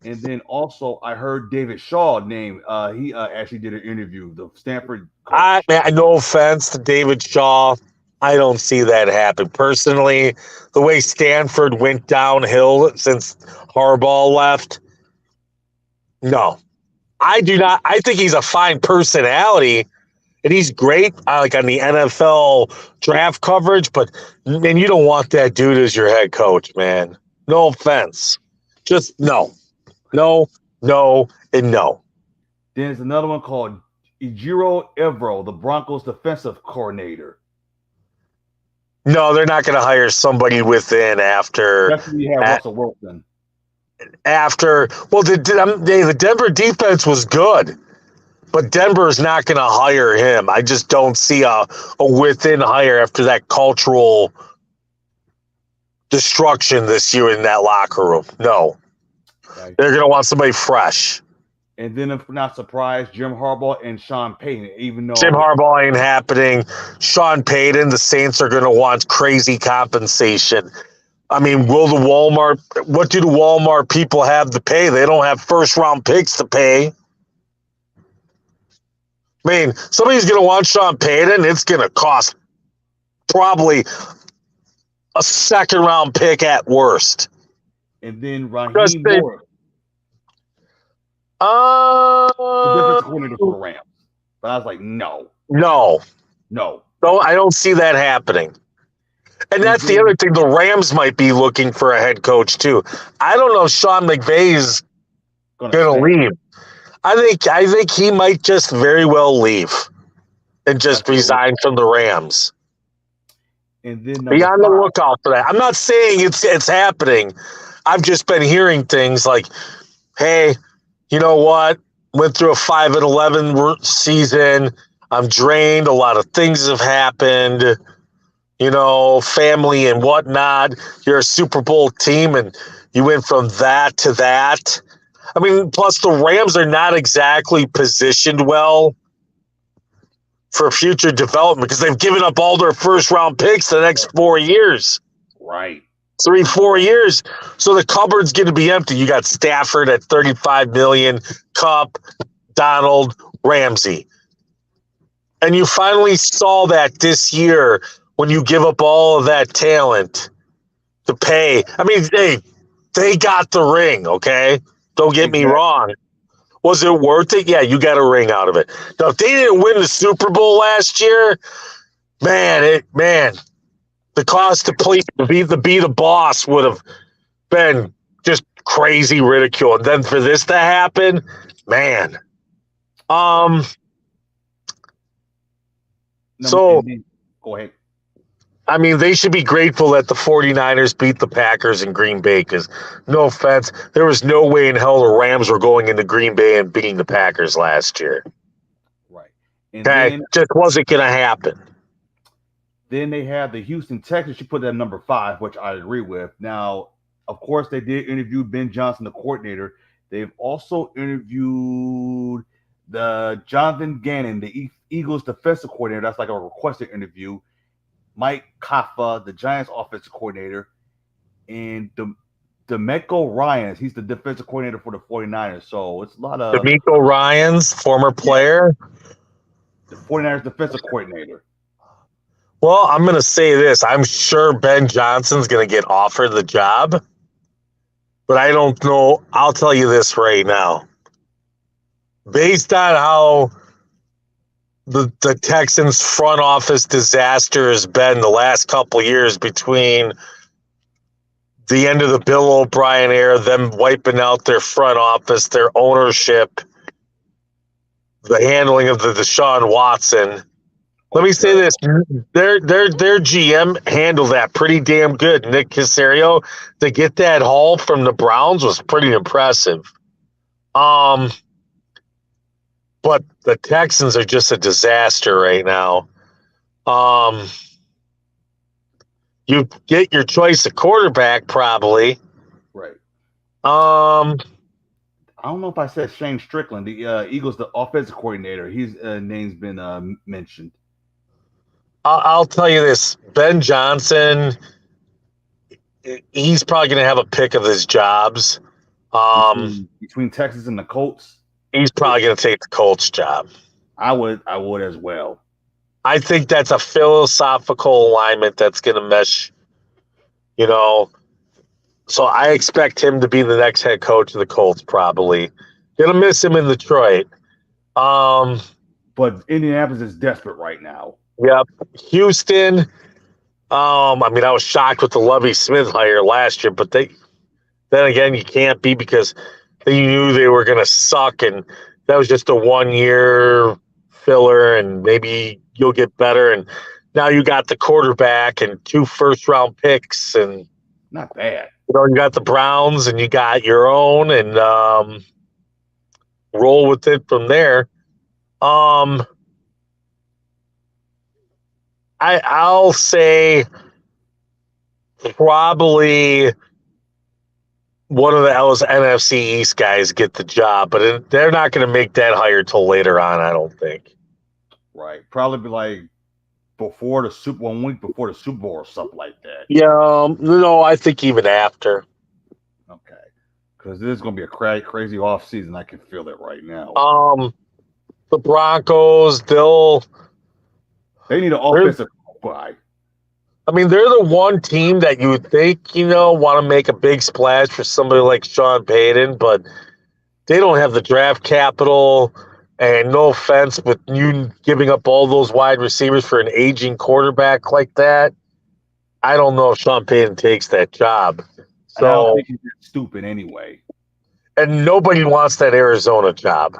And then also, I heard David Shaw name. He actually did an interview. The Stanford coach. No offense to David Shaw, I don't see that happen personally. The way Stanford went downhill since Harbaugh left, no, I do not. I think he's a fine personality, and he's great, like on the NFL draft coverage. But man, you don't want that dude as your head coach, man. No offense, just no. No, and no. Then there's another one called Ejiro Evero, the Broncos defensive coordinator. No, they're not going to hire somebody within after. Definitely have Russell Wilson. After, well, the Denver defense was good, but Denver's not going to hire him. I just don't see a within hire after that cultural destruction this year in that locker room. No, Okay. they're going to want somebody fresh. And then, if not surprised, Jim Harbaugh and Sean Payton, even Jim though Harbaugh ain't happening. Sean Payton, the Saints are going to want crazy compensation. I mean, what do the Walmart people have to pay? They don't have first round picks to pay. I mean, somebody's going to want Sean Payton. It's going to cost probably a second round pick at worst. and then Just Raheem they, Morris, the defensive coordinator for the Rams. But I was like, no. no, No. I don't see that happening. And that's the then, other thing. The Rams might be looking for a head coach too. I don't know if Sean McVay is going to leave. I think he might just very well leave and just resign from the Rams. And then be on the lookout for that. I'm not saying it's happening. I've just been hearing things like, "Hey, you know what? Went through a 5-11 season. I'm drained. A lot of things have happened. You know, family and whatnot. You're a Super Bowl team, and you went from that to that." I mean, plus the Rams are not exactly positioned well for future development because they've given up all their first round picks the next 4 years. Right. 3-4 years. So the cupboard's going to be empty. You got Stafford at $35 million, Kupp, Donald, Ramsey. And you finally saw that this year when you give up all of that talent to pay. I mean, they got the ring, okay? Don't get me wrong. Was it worth it? Yeah, you got a ring out of it. Now, if they didn't win the Super Bowl last year, man, the cost to be the boss would have been just crazy ridicule. And then for this to happen, man. So go ahead. I mean, they should be grateful that the 49ers beat the Packers in Green Bay because, no offense, there was no way in hell the Rams were going into Green Bay and beating the Packers last year. Right. And okay? Just wasn't going to happen. Then they have the Houston Texans. You put that number 5, which I agree with. Now, of course, they did interview Ben Johnson, the coordinator. They've also interviewed the Jonathan Gannon, the Eagles defensive coordinator. That's like a requested interview. Mike Kafka, the Giants offensive coordinator, and DeMeco Ryans. He's the defensive coordinator for the 49ers. So it's a lot of DeMeco Ryans, former player. The 49ers defensive coordinator. Well, I'm going to say this. I'm sure Ben Johnson's going to get offered the job, but I don't know. I'll tell you this right now. Based on how the Texans front office disaster has been the last couple of years between the end of the Bill O'Brien era, them wiping out their front office, their ownership, the handling of the Deshaun Watson. Let me say this: their GM handled that pretty damn good. Nick Caserio, to get that haul from the Browns was pretty impressive. But the Texans are just a disaster right now. You get your choice of quarterback probably. Right. I don't know if I said Shane Strickland, the Eagles, the offensive coordinator. His name's been mentioned. I'll tell you this: Ben Johnson, he's probably going to have a pick of his jobs. Between Texas and the Colts, he's probably going to take the Colts job. I would as well. I think that's a philosophical alignment that's going to mesh, you know. So I expect him to be the next head coach of the Colts, probably. Going to miss him in Detroit. But Indianapolis is desperate right now. Yep. Houston, I mean, I was shocked with the Lovie Smith hire last year, but then again, you can't be because they knew they were going to suck, and that was just a 1-year filler, and maybe you'll get better. And now you got the quarterback and 2 first-round picks, and not bad. You got the Browns, and you got your own, and roll with it from there. I'll say probably one of those NFC East guys get the job, but they're not going to make that hire till later on, I don't think. Right. Probably be like before the Super 1 week before the Super Bowl or something like that. Yeah, no, I think even after. Okay. Because this is going to be a crazy off season. I can feel it right now. The Broncos, They need an offensive guy. I mean, they're the one team that you would think, want to make a big splash for somebody like Sean Payton, but they don't have the draft capital. And no offense, but you giving up all those wide receivers for an aging quarterback like that, I don't know if Sean Payton takes that job. And I don't So, think he's stupid anyway. and nobody wants that Arizona job.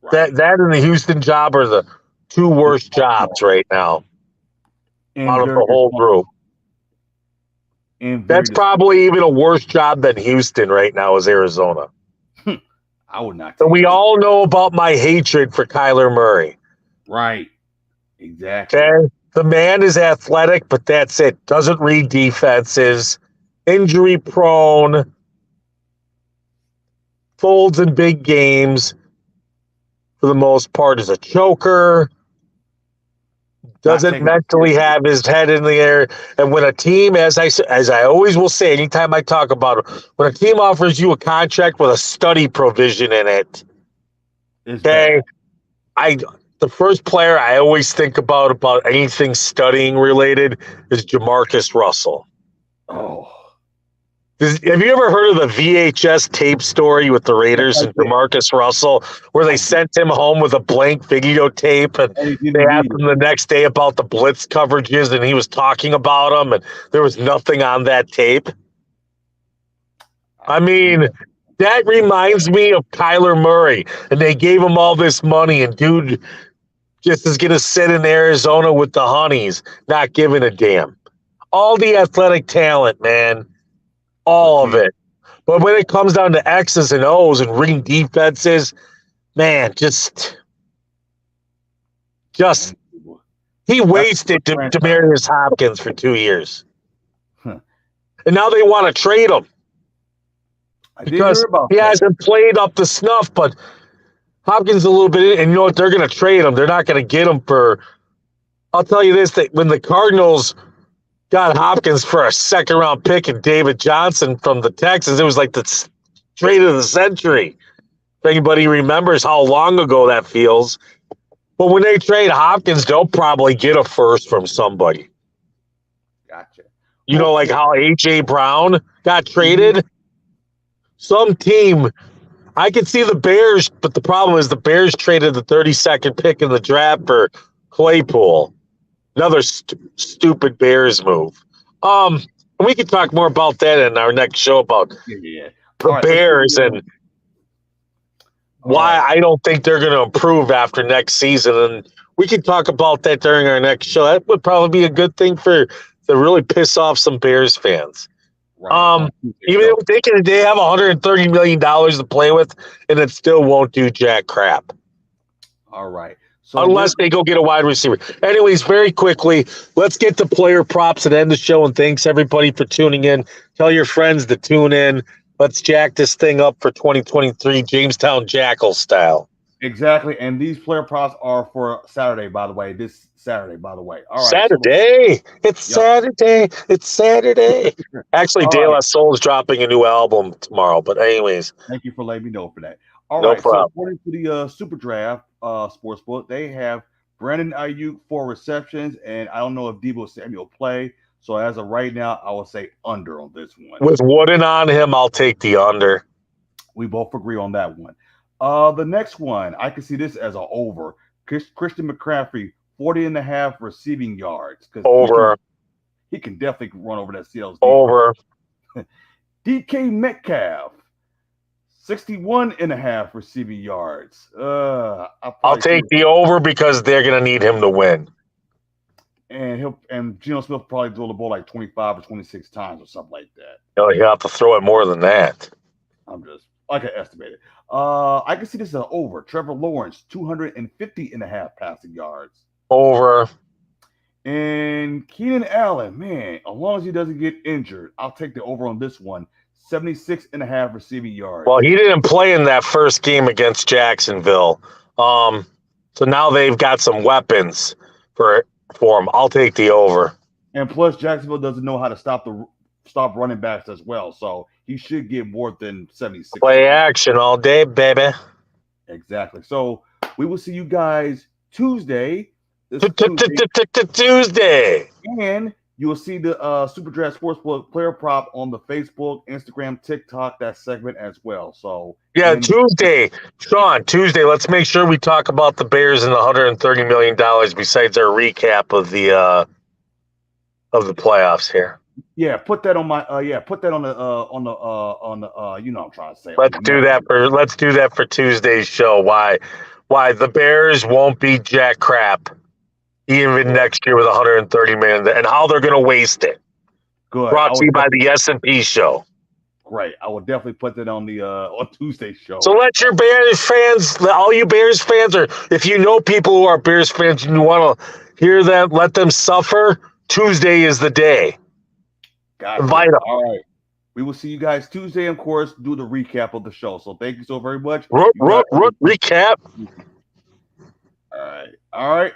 Right. That and the Houston job are the two worst jobs right now And out of very the whole group. and very That's probably even a worse job than Houston right now is Arizona. I would not And take we it. all know about my hatred for Kyler Murray. Right. Exactly. Okay. The man is athletic, but that's it. Doesn't read defenses, injury prone, folds in big games. For the most part, is a choker. Doesn't mentally have his head in the air. And when a team, as I always will say, anytime I talk about it, when a team offers you a contract with a study provision in it, okay, the first player I always think about anything studying related is Jamarcus Russell. Oh. Have you ever heard of the VHS tape story with the Raiders and Jamarcus Russell, where they sent him home with a blank videotape and they asked him the next day about the blitz coverages and he was talking about them and there was nothing on that tape? I mean, that reminds me of Kyler Murray, and they gave him all this money, and dude just is going to sit in Arizona with the honeys, not giving a damn. All the athletic talent, man. All of it. But when it comes down to X's and O's and reading defenses, man, just he wasted Demaryius Hopkins for 2 years. And now they want to trade him. Because he hasn't played up to snuff, but Hopkins a little bit, and you know what? They're going to trade him. They're not going to get him for. I'll tell you this: that when the Cardinals got Hopkins for a second-round pick and David Johnson from the Texans, it was like the trade of the century. If anybody remembers how long ago that feels. But when they trade Hopkins, they'll probably get a first from somebody. Gotcha. You know, like how A.J. Brown got traded? Some team. I can see the Bears, but the problem is the Bears traded the 32nd pick in the draft for Claypool. Another stupid Bears move. We can talk more about that in our next show about the Bears and why I don't think they're going to improve after next season. And we can talk about that during our next show. That would probably be a good thing to really piss off some Bears fans. Even if they have $130 million to play with, and it still won't do jack crap. All right. So unless they go get a wide receiver. Anyways, very quickly, let's get the player props and end the show. And thanks everybody for tuning in. Tell your friends to tune in. Let's jack this thing up for 2023 Jamestown Jackal style. Exactly. And these player props are for Saturday, by the way. This Saturday, by the way. All right. Saturday. Saturday. It's Saturday. Actually, De La Soul is dropping a new album tomorrow. But anyways. Thank you for letting me know for that. All no right. problem. So according to the SuperDraft Sportsbook, they have Brandon Ayuk 4 receptions. And I don't know if Deebo Samuel play. So as of right now, I would say under on this one. With Wooden on him, I'll take the under. We both agree on that one. The next one, I can see this as an over. Christian McCaffrey, 40.5 receiving yards. Over. He can definitely run over that Seattle's over. DK Metcalf, 61.5 receiving yards. I'll take the over because they're going to need him to win. And Geno Smith probably throw the ball like 25 or 26 times or something like that. No, he'll have to throw it more than that. I'm just like I estimated. I can see this as an over. Trevor Lawrence, 250 and a half passing yards. Over. And Keenan Allen, man, as long as he doesn't get injured, I'll take the over on this one. 76 and a half receiving Well, yards. he didn't play in that first game against Jacksonville. So now they've got some weapons for him. I'll take the over. And plus, Jacksonville doesn't know how to stop running backs as well. So he should get more than 76. Play action all day, baby. Exactly. So we will see you guys Tuesday. This Tuesday. Tuesday. And you will see the SuperDraft Sportsbook player prop on the Facebook, Instagram, TikTok, that segment as well. So yeah, Tuesday, Shawn. Tuesday. Let's make sure we talk about the Bears and the $130 million. Besides our recap of the playoffs here. Yeah, put that on my. Put that on the You know what I'm trying to say. Let's do that for Tuesday's show. Why the Bears won't be jack crap even next year with $130 million, and how they're going to waste it. Good. Brought to you by the S&P show. Great. I will definitely put that on the on Tuesday's show. So let your Bears fans, all you Bears fans, or if you know people who are Bears fans and you want to hear them, let them suffer. Tuesday is the day. Gotcha. Invite them. All right. We will see you guys Tuesday, of course, do the recap of the show. So thank you so very much. Recap. All right.